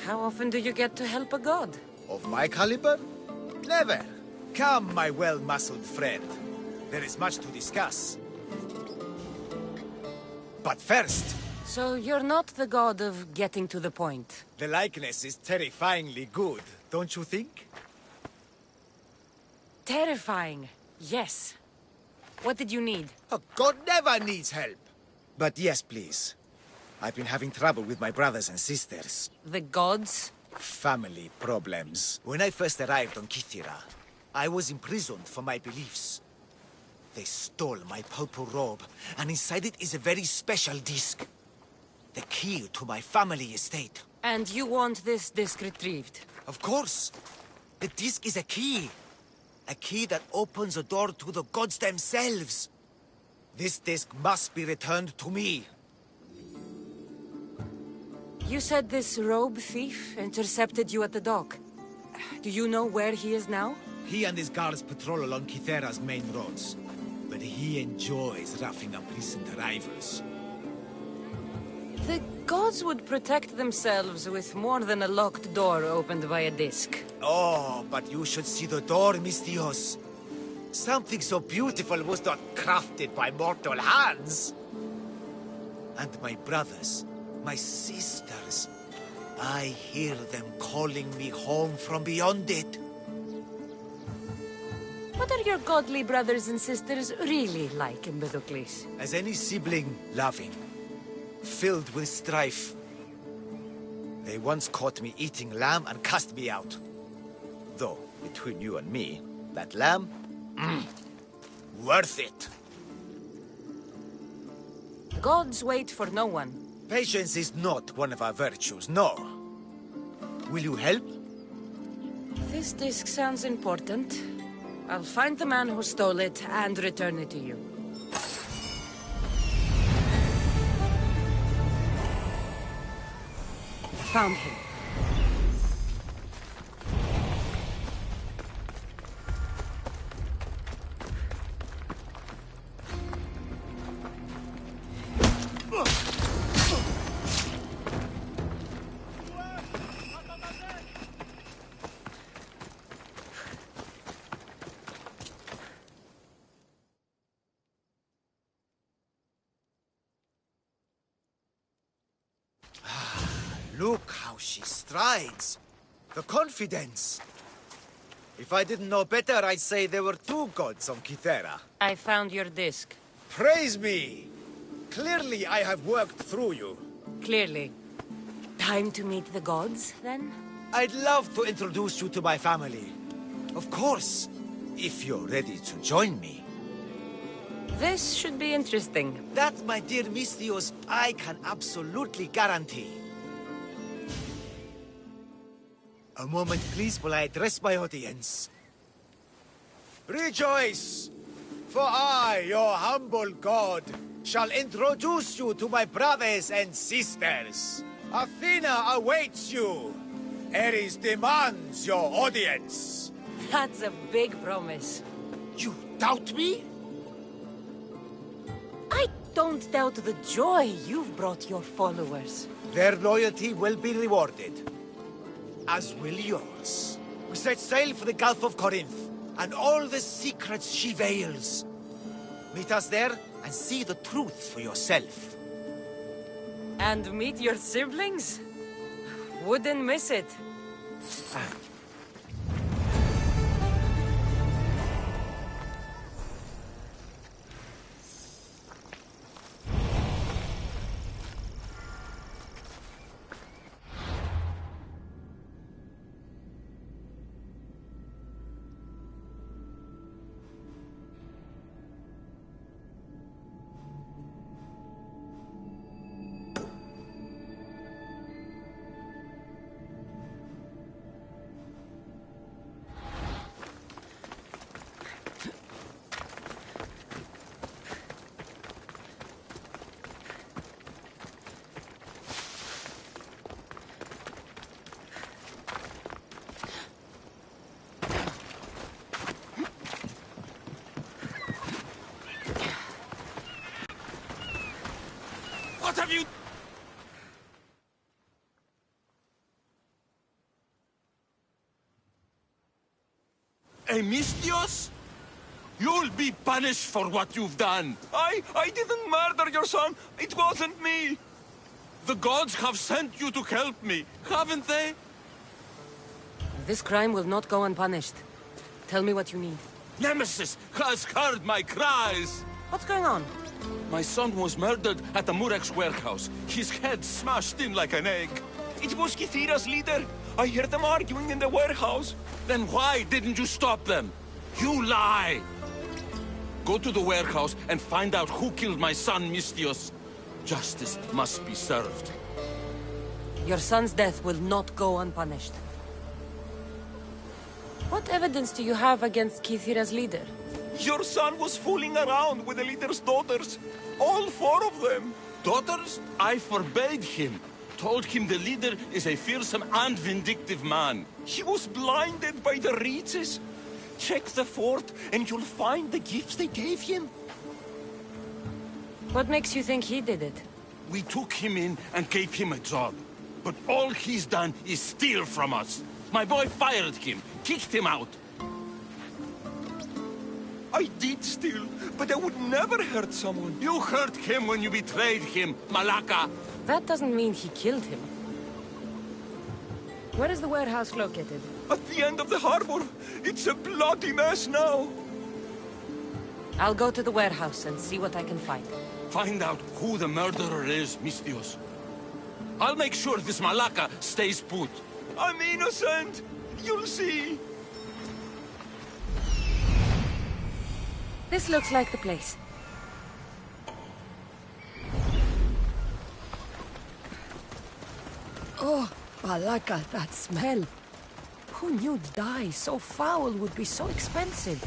How often do you get to help a god? Of my caliber? Never. Come, my well-muscled friend. There is much to discuss. But first... So you're not the god of getting to the point? The likeness is terrifyingly good, don't you think? Terrifying, yes. What did you need? A god never needs help. But yes, please. I've been having trouble with my brothers and sisters. The gods? Family problems. When I first arrived on Kythera, I was imprisoned for my beliefs. They stole my purple robe, and inside it is a very special disc. The key to my family estate. And you want this disc retrieved? Of course. The disc is a key. A key that opens a door to the gods themselves. This disc must be returned to me. You said this robe thief intercepted you at the dock. Do you know where he is now? He and his guards patrol along Kythera's main roads. But he enjoys roughing up recent arrivals. The gods would protect themselves with more than a locked door opened by a disc. Oh, but you should see the door, Misthios. Something so beautiful was not crafted by mortal hands. And my brothers, my sisters, I hear them calling me home from beyond it. What are your godly brothers and sisters really like, Empedocles? As any sibling, loving. Filled with strife. They once caught me eating lamb and cast me out. Though, between you and me, that lamb, worth it. Gods wait for no one. Patience is not one of our virtues, no. Will you help? This disc sounds important. I'll find the man who stole it and return it to you. Found him. Look how she strides. The confidence. If I didn't know better, I'd say there were two gods on Kythera. I found your disc. Praise me! Clearly I have worked through you. Clearly. Time to meet the gods, then? I'd love to introduce you to my family. Of course. If you're ready to join me. This should be interesting. That, my dear Misthios, I can absolutely guarantee. A moment, please, while I address my audience. Rejoice! For I, your humble god, shall introduce you to my brothers and sisters. Athena awaits you. Ares demands your audience. That's a big promise. You doubt me? I don't doubt the joy you've brought your followers. Their loyalty will be rewarded. As will yours. We set sail for the Gulf of Corinth, and all the secrets she veils. Meet us there, and see the truth for yourself. And meet your siblings? Wouldn't miss it. What have you... Misthios? You'll be punished for what you've done. I didn't murder your son. It wasn't me. The gods have sent you to help me, haven't they? This crime will not go unpunished. Tell me what you need. Nemesis has heard my cries. What's going on? My son was murdered at the Murex warehouse. His head smashed in like an egg. It was Kythira's leader. I heard them arguing in the warehouse. Then why didn't you stop them? You lie! Go to the warehouse and find out who killed my son, Misthios. Justice must be served. Your son's death will not go unpunished. What evidence do you have against Kythira's leader? Your son was fooling around with the leader's daughters. All 4 of them. Daughters? I forbade him. Told him the leader is a fearsome and vindictive man. He was blinded by the reaches. Check the fort and you'll find the gifts they gave him. What makes you think he did it? We took him in and gave him a job. But all he's done is steal from us. My boy fired him, kicked him out. I did steal, but I would never hurt someone. You hurt him when you betrayed him, Malaka. That doesn't mean he killed him. Where is the warehouse located? At the end of the harbor. It's a bloody mess now. I'll go to the warehouse and see what I can find. Find out who the murderer is, Misthios. I'll make sure this Malaka stays put. I'm innocent. You'll see. This looks like the place. Oh, Malaka, that smell. Who knew dye so foul would be so expensive?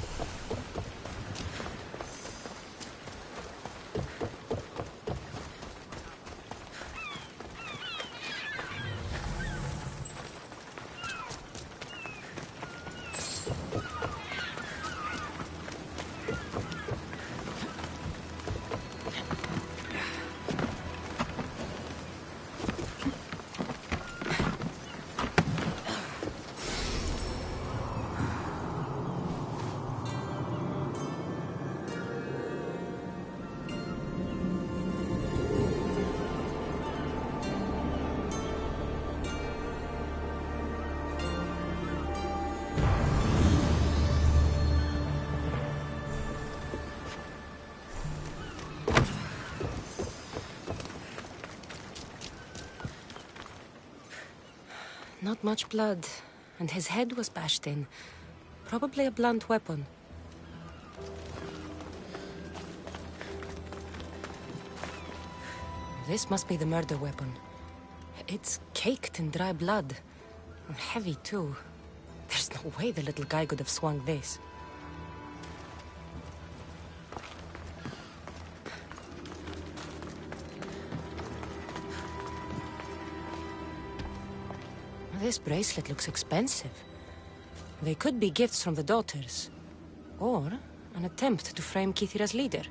Not much blood, and his head was bashed in. Probably a blunt weapon. This must be the murder weapon. It's caked in dry blood. And heavy, too. There's no way the little guy could have swung this. This bracelet looks expensive. They could be gifts from the daughters. Or an attempt to frame Kithira's leader.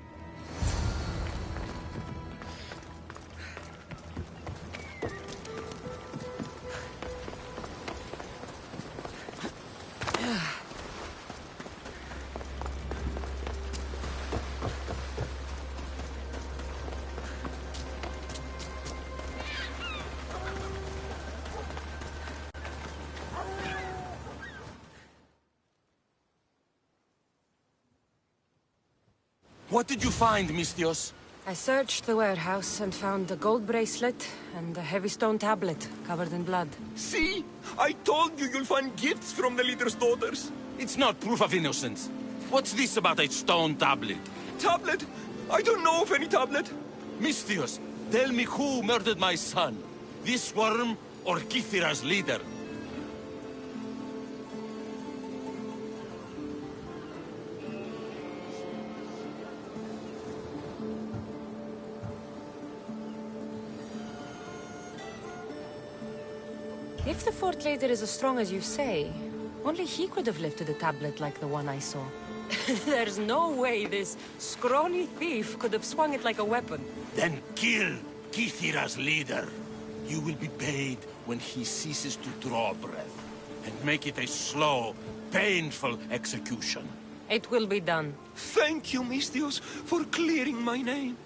What did you find, Mistios? I searched the warehouse and found a gold bracelet and a heavy stone tablet covered in blood. See? I told you you'll find gifts from the leader's daughters. It's not proof of innocence. What's this about a stone tablet? Tablet? I don't know of any tablet. Mistios, tell me who murdered my son. This worm or Kithira's leader? If the fort leader is as strong as you say, only he could have lifted a tablet like the one I saw. There's no way this scrawny thief could have swung it like a weapon. Then kill Kithira's leader. You will be paid when he ceases to draw breath. And make it a slow, painful execution. It will be done. Thank you, Mistios, for clearing my name.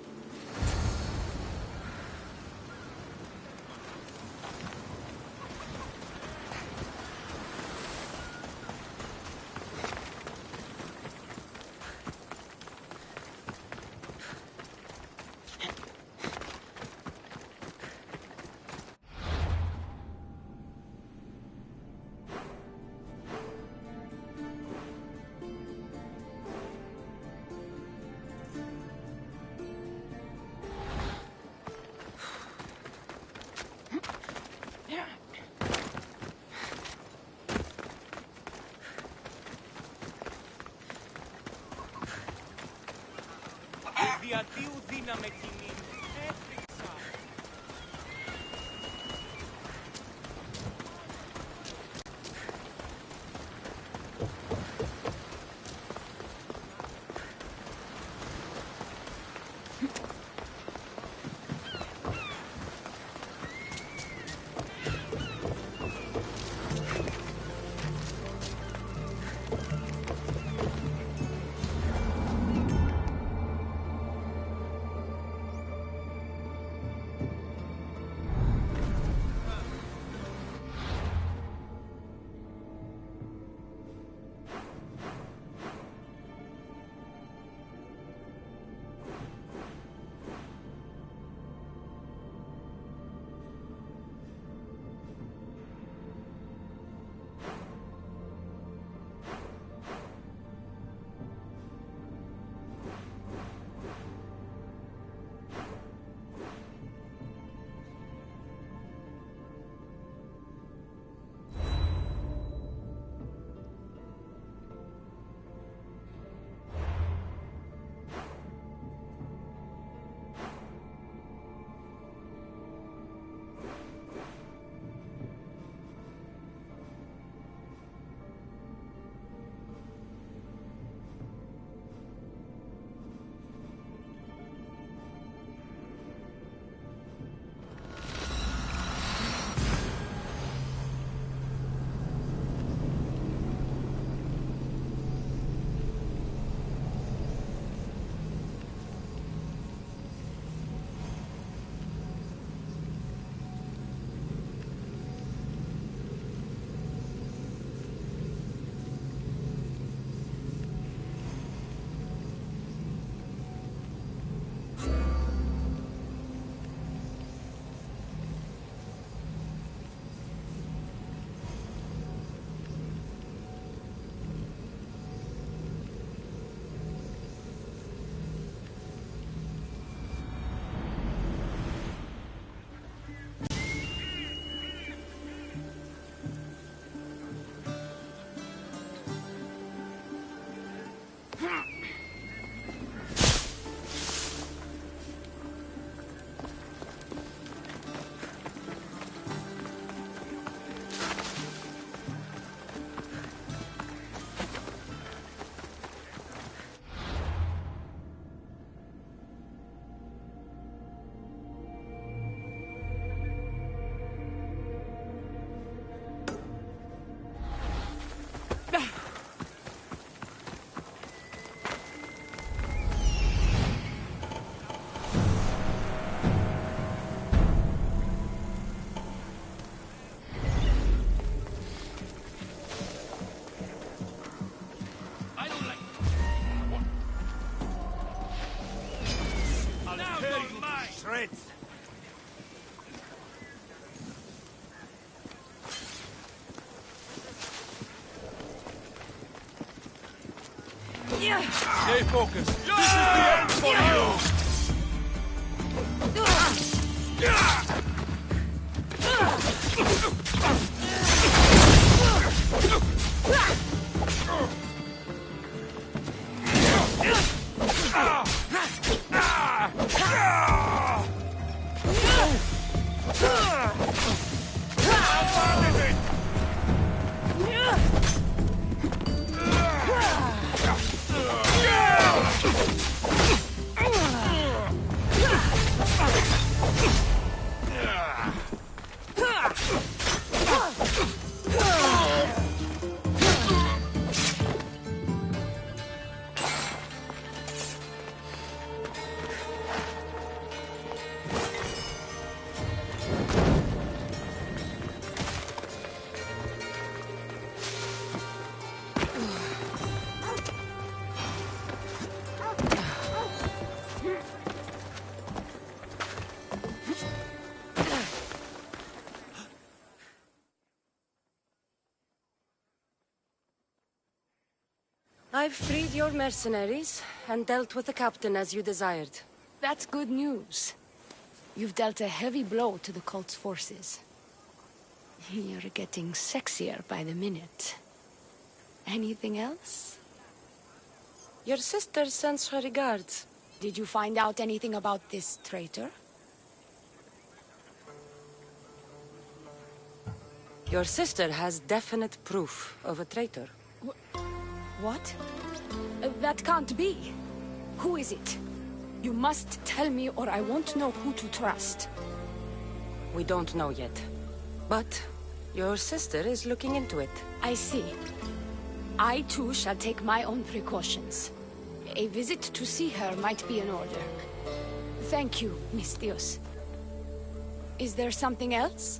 Διατίου δύναμε κοινή. Έφυξα. Stay focused. This is the end for you! I've freed your mercenaries and dealt with the captain as you desired. That's good news. You've dealt a heavy blow to the cult's forces. You're getting sexier by the minute. Anything else? Your sister sends her regards. Did you find out anything about this traitor? Your sister has definite proof of a traitor. What? That can't be. Who is it? You must tell me or I won't know who to trust. We don't know yet. But your sister is looking into it. I see. I too shall take my own precautions. A visit to see her might be in order. Thank you, Misthios. Is there something else?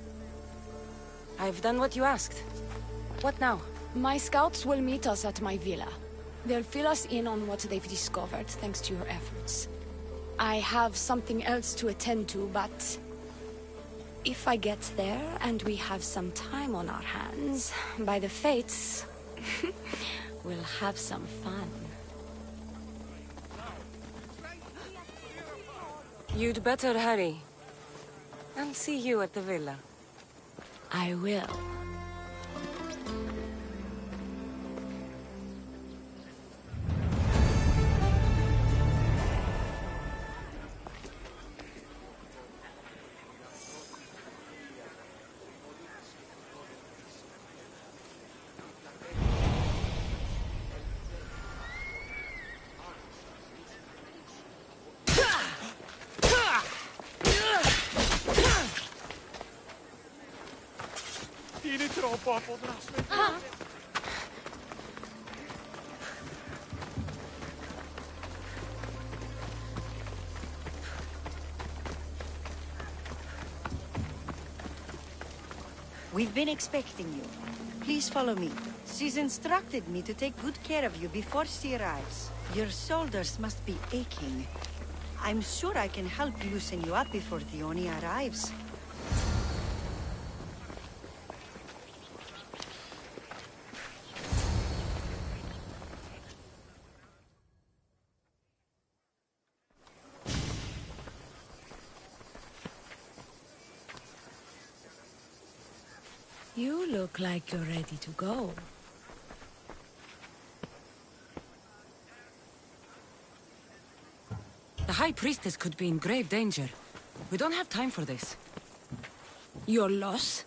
I've done what you asked. What now? My scouts will meet us at my villa. They'll fill us in on what they've discovered, thanks to your efforts. I have something else to attend to, but... if I get there and we have some time on our hands, by the fates, we'll have some fun. You'd better hurry. I'll see you at the villa. I will. We've been expecting you. Please follow me. She's instructed me to take good care of you before she arrives. Your shoulders must be aching. I'm sure I can help loosen you up before Dione arrives. You look like you're ready to go. The High Priestess could be in grave danger. We don't have time for this. Your loss?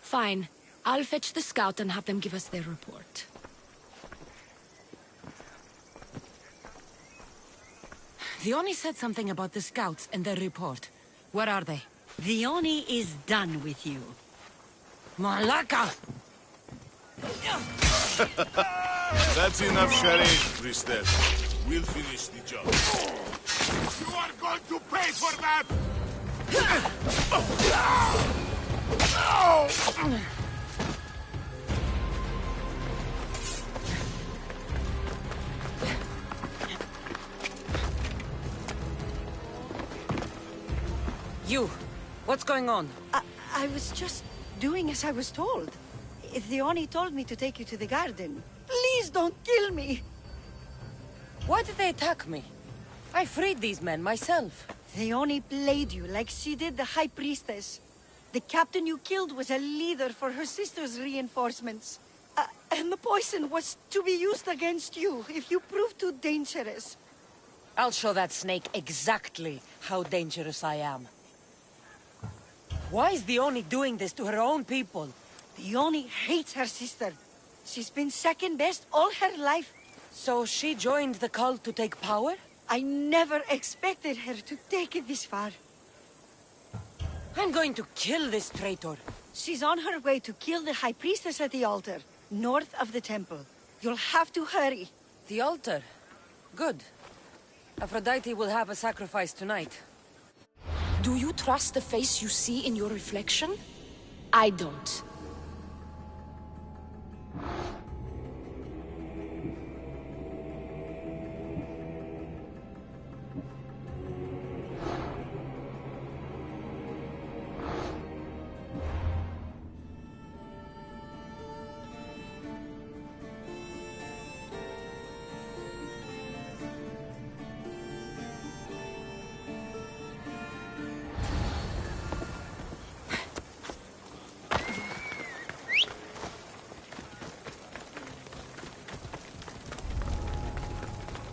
Fine. I'll fetch the scout and have them give us their report. Dione said something about the scouts and their report. Where are they? Dione is done with you. Malaka! That's enough charade, Priestess. We'll finish the job. You are going to pay for that! You! What's going on? I was just doing as I was told. Dione told me to take you to the garden. Please don't kill me! Why did they attack me? I freed these men myself. They only played you like she did the High Priestess. The captain you killed was a leader for her sister's reinforcements. And the poison was to be used against you if you proved too dangerous. I'll show that snake exactly how dangerous I am. Why is the Oni doing this to her own people? The Oni hates her sister. She's been second best all her life. So she joined the cult to take power? I never expected her to take it this far. I'm going to kill this traitor. She's on her way to kill the High Priestess at the altar, north of the temple. You'll have to hurry. The altar? Good. Aphrodite will have a sacrifice tonight. Do you trust the face you see in your reflection? I don't.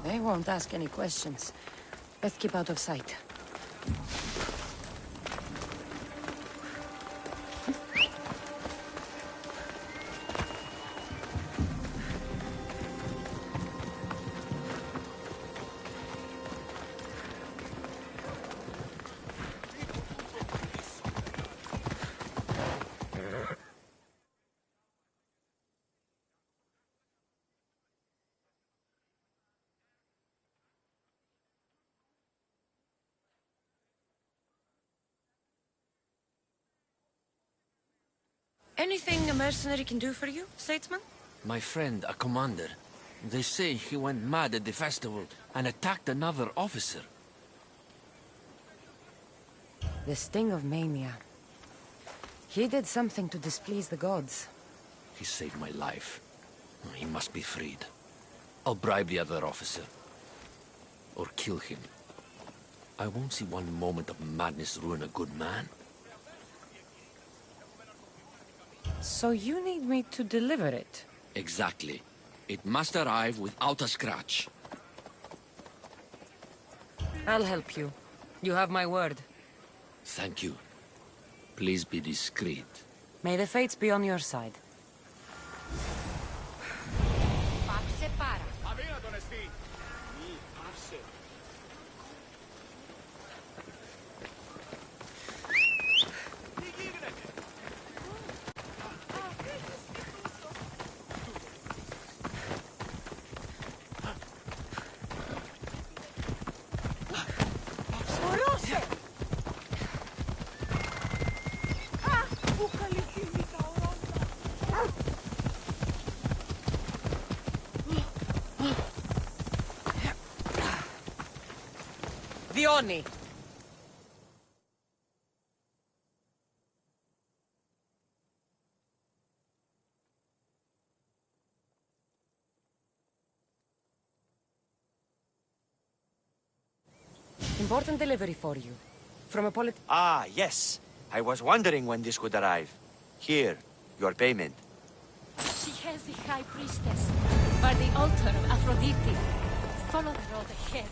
They won't ask any questions. Let's keep out of sight. Anything a mercenary can do for you, statesman? My friend, a commander. They say he went mad at the festival and attacked another officer. The sting of mania. He did something to displease the gods. He saved my life. He must be freed. I'll bribe the other officer. Or kill him. I won't see one moment of madness ruin a good man. So you need me to deliver it? Exactly. It must arrive without a scratch. I'll help you. You have my word. Thank you. Please be discreet. May the fates be on your side. The Oni! Important delivery for you. From a Ah, yes. I was wondering when this would arrive. Here, your payment. She has the High Priestess by the altar of Aphrodite. Follow the road ahead.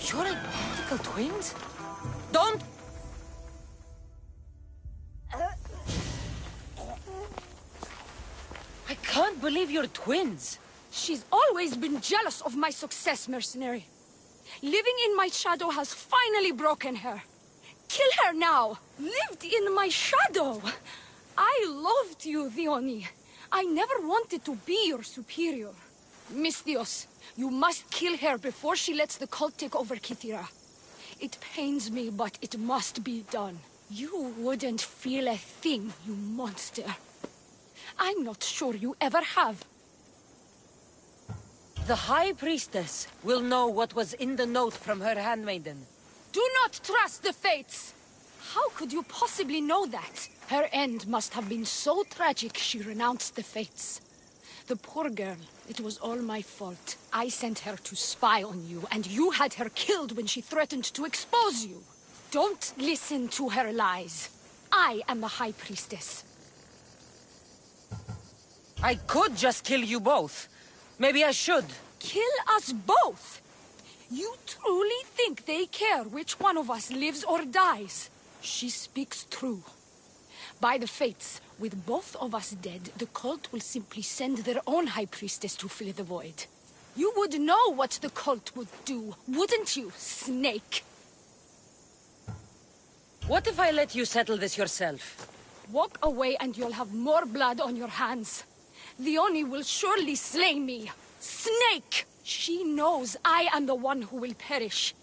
You're identical twins? Don't... I can't believe you're twins. She's always been jealous of my success, mercenary. Living in my shadow has finally broken her. Kill her now! Lived in my shadow! I loved you, Vioni. I never wanted to be your superior. Misthios, you must kill her before she lets the cult take over Kythera. It pains me, but it must be done. You wouldn't feel a thing, you monster. I'm not sure you ever have. The High Priestess will know what was in the note from her handmaiden. Do not trust the fates! How could you possibly know that? Her end must have been so tragic she renounced the fates. The poor girl, it was all my fault. I sent her to spy on you, and you had her killed when she threatened to expose you. Don't listen to her lies. I am the High Priestess. I could just kill you both. Maybe I should. Kill us both? You truly think they care which one of us lives or dies? She speaks true. By the fates, with both of us dead, the cult will simply send their own High Priestess to fill the void. You would know what the cult would do, wouldn't you, Snake? What if I let you settle this yourself? Walk away and you'll have more blood on your hands. The Oni will surely slay me. Snake! She knows I am the one who will perish.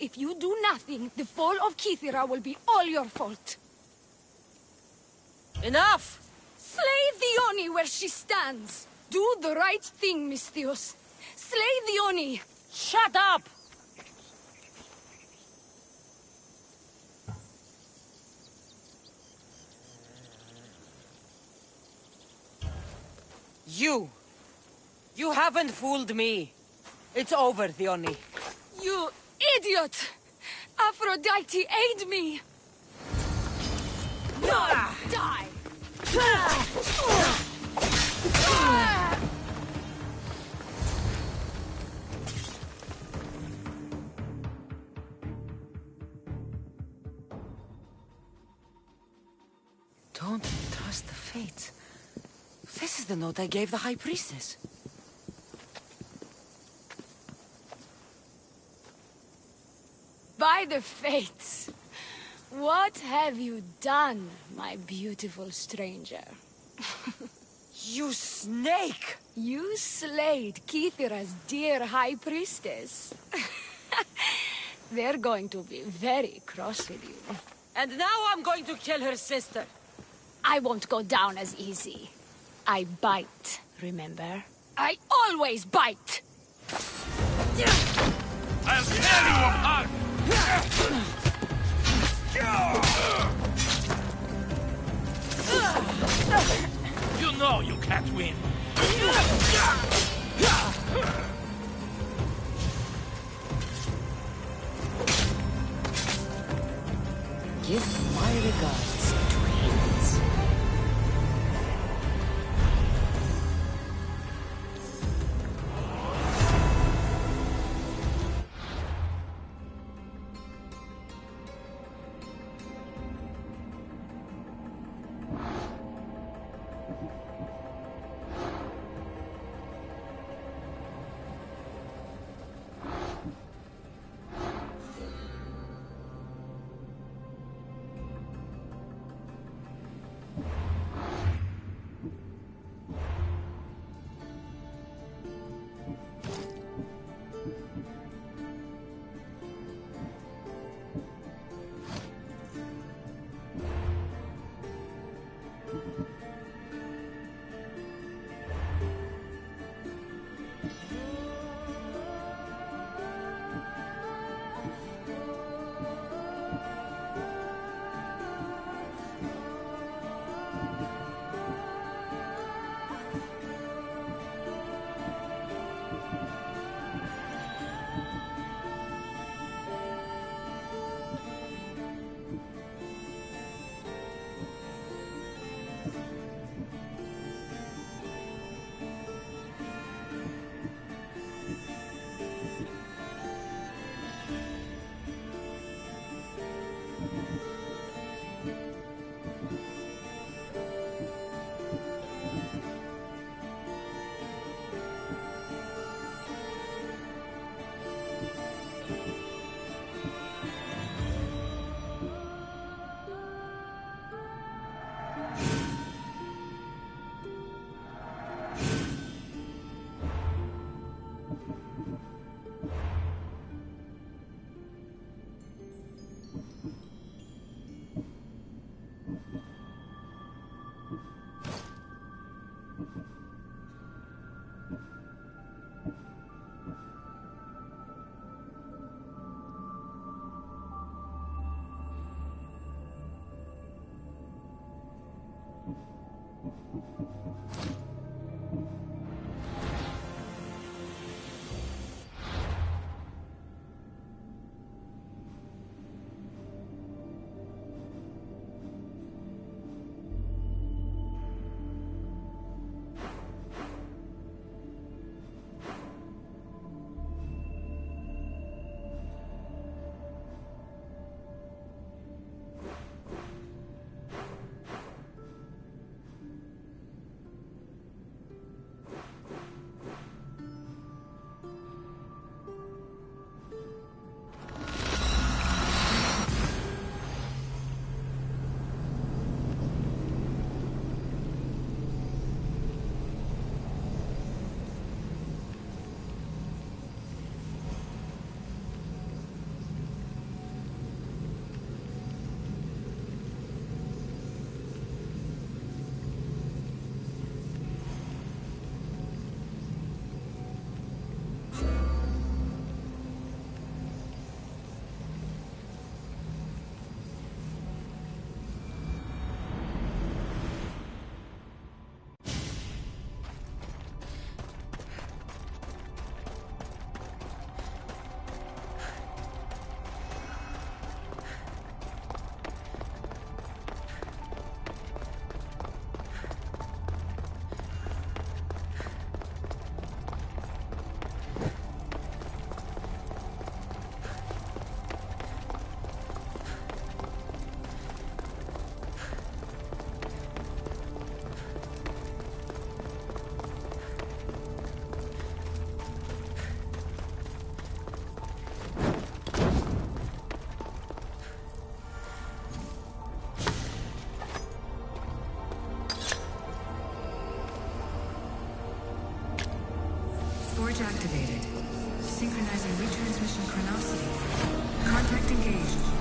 If you do nothing, the fall of Kythera will be all your fault. Enough! Slay the Oni where she stands. Do the right thing, Misthios. Slay the Oni. Shut up! You haven't fooled me. It's over, Theoni. You idiot! Aphrodite, aid me! Die! Don't trust the fates. This is the note I gave the High Priestess. By the fates! What have you done, my beautiful stranger? You snake! You slayed Kythera's dear High Priestess. They're going to be very cross with you. And now I'm going to kill her sister. I won't go down as easy. I bite, remember? I always bite! I'll tear you apart! You know you can't win. Give my regards to Hades. Forge activated. Synchronizing retransmission chronicity. Contact engaged.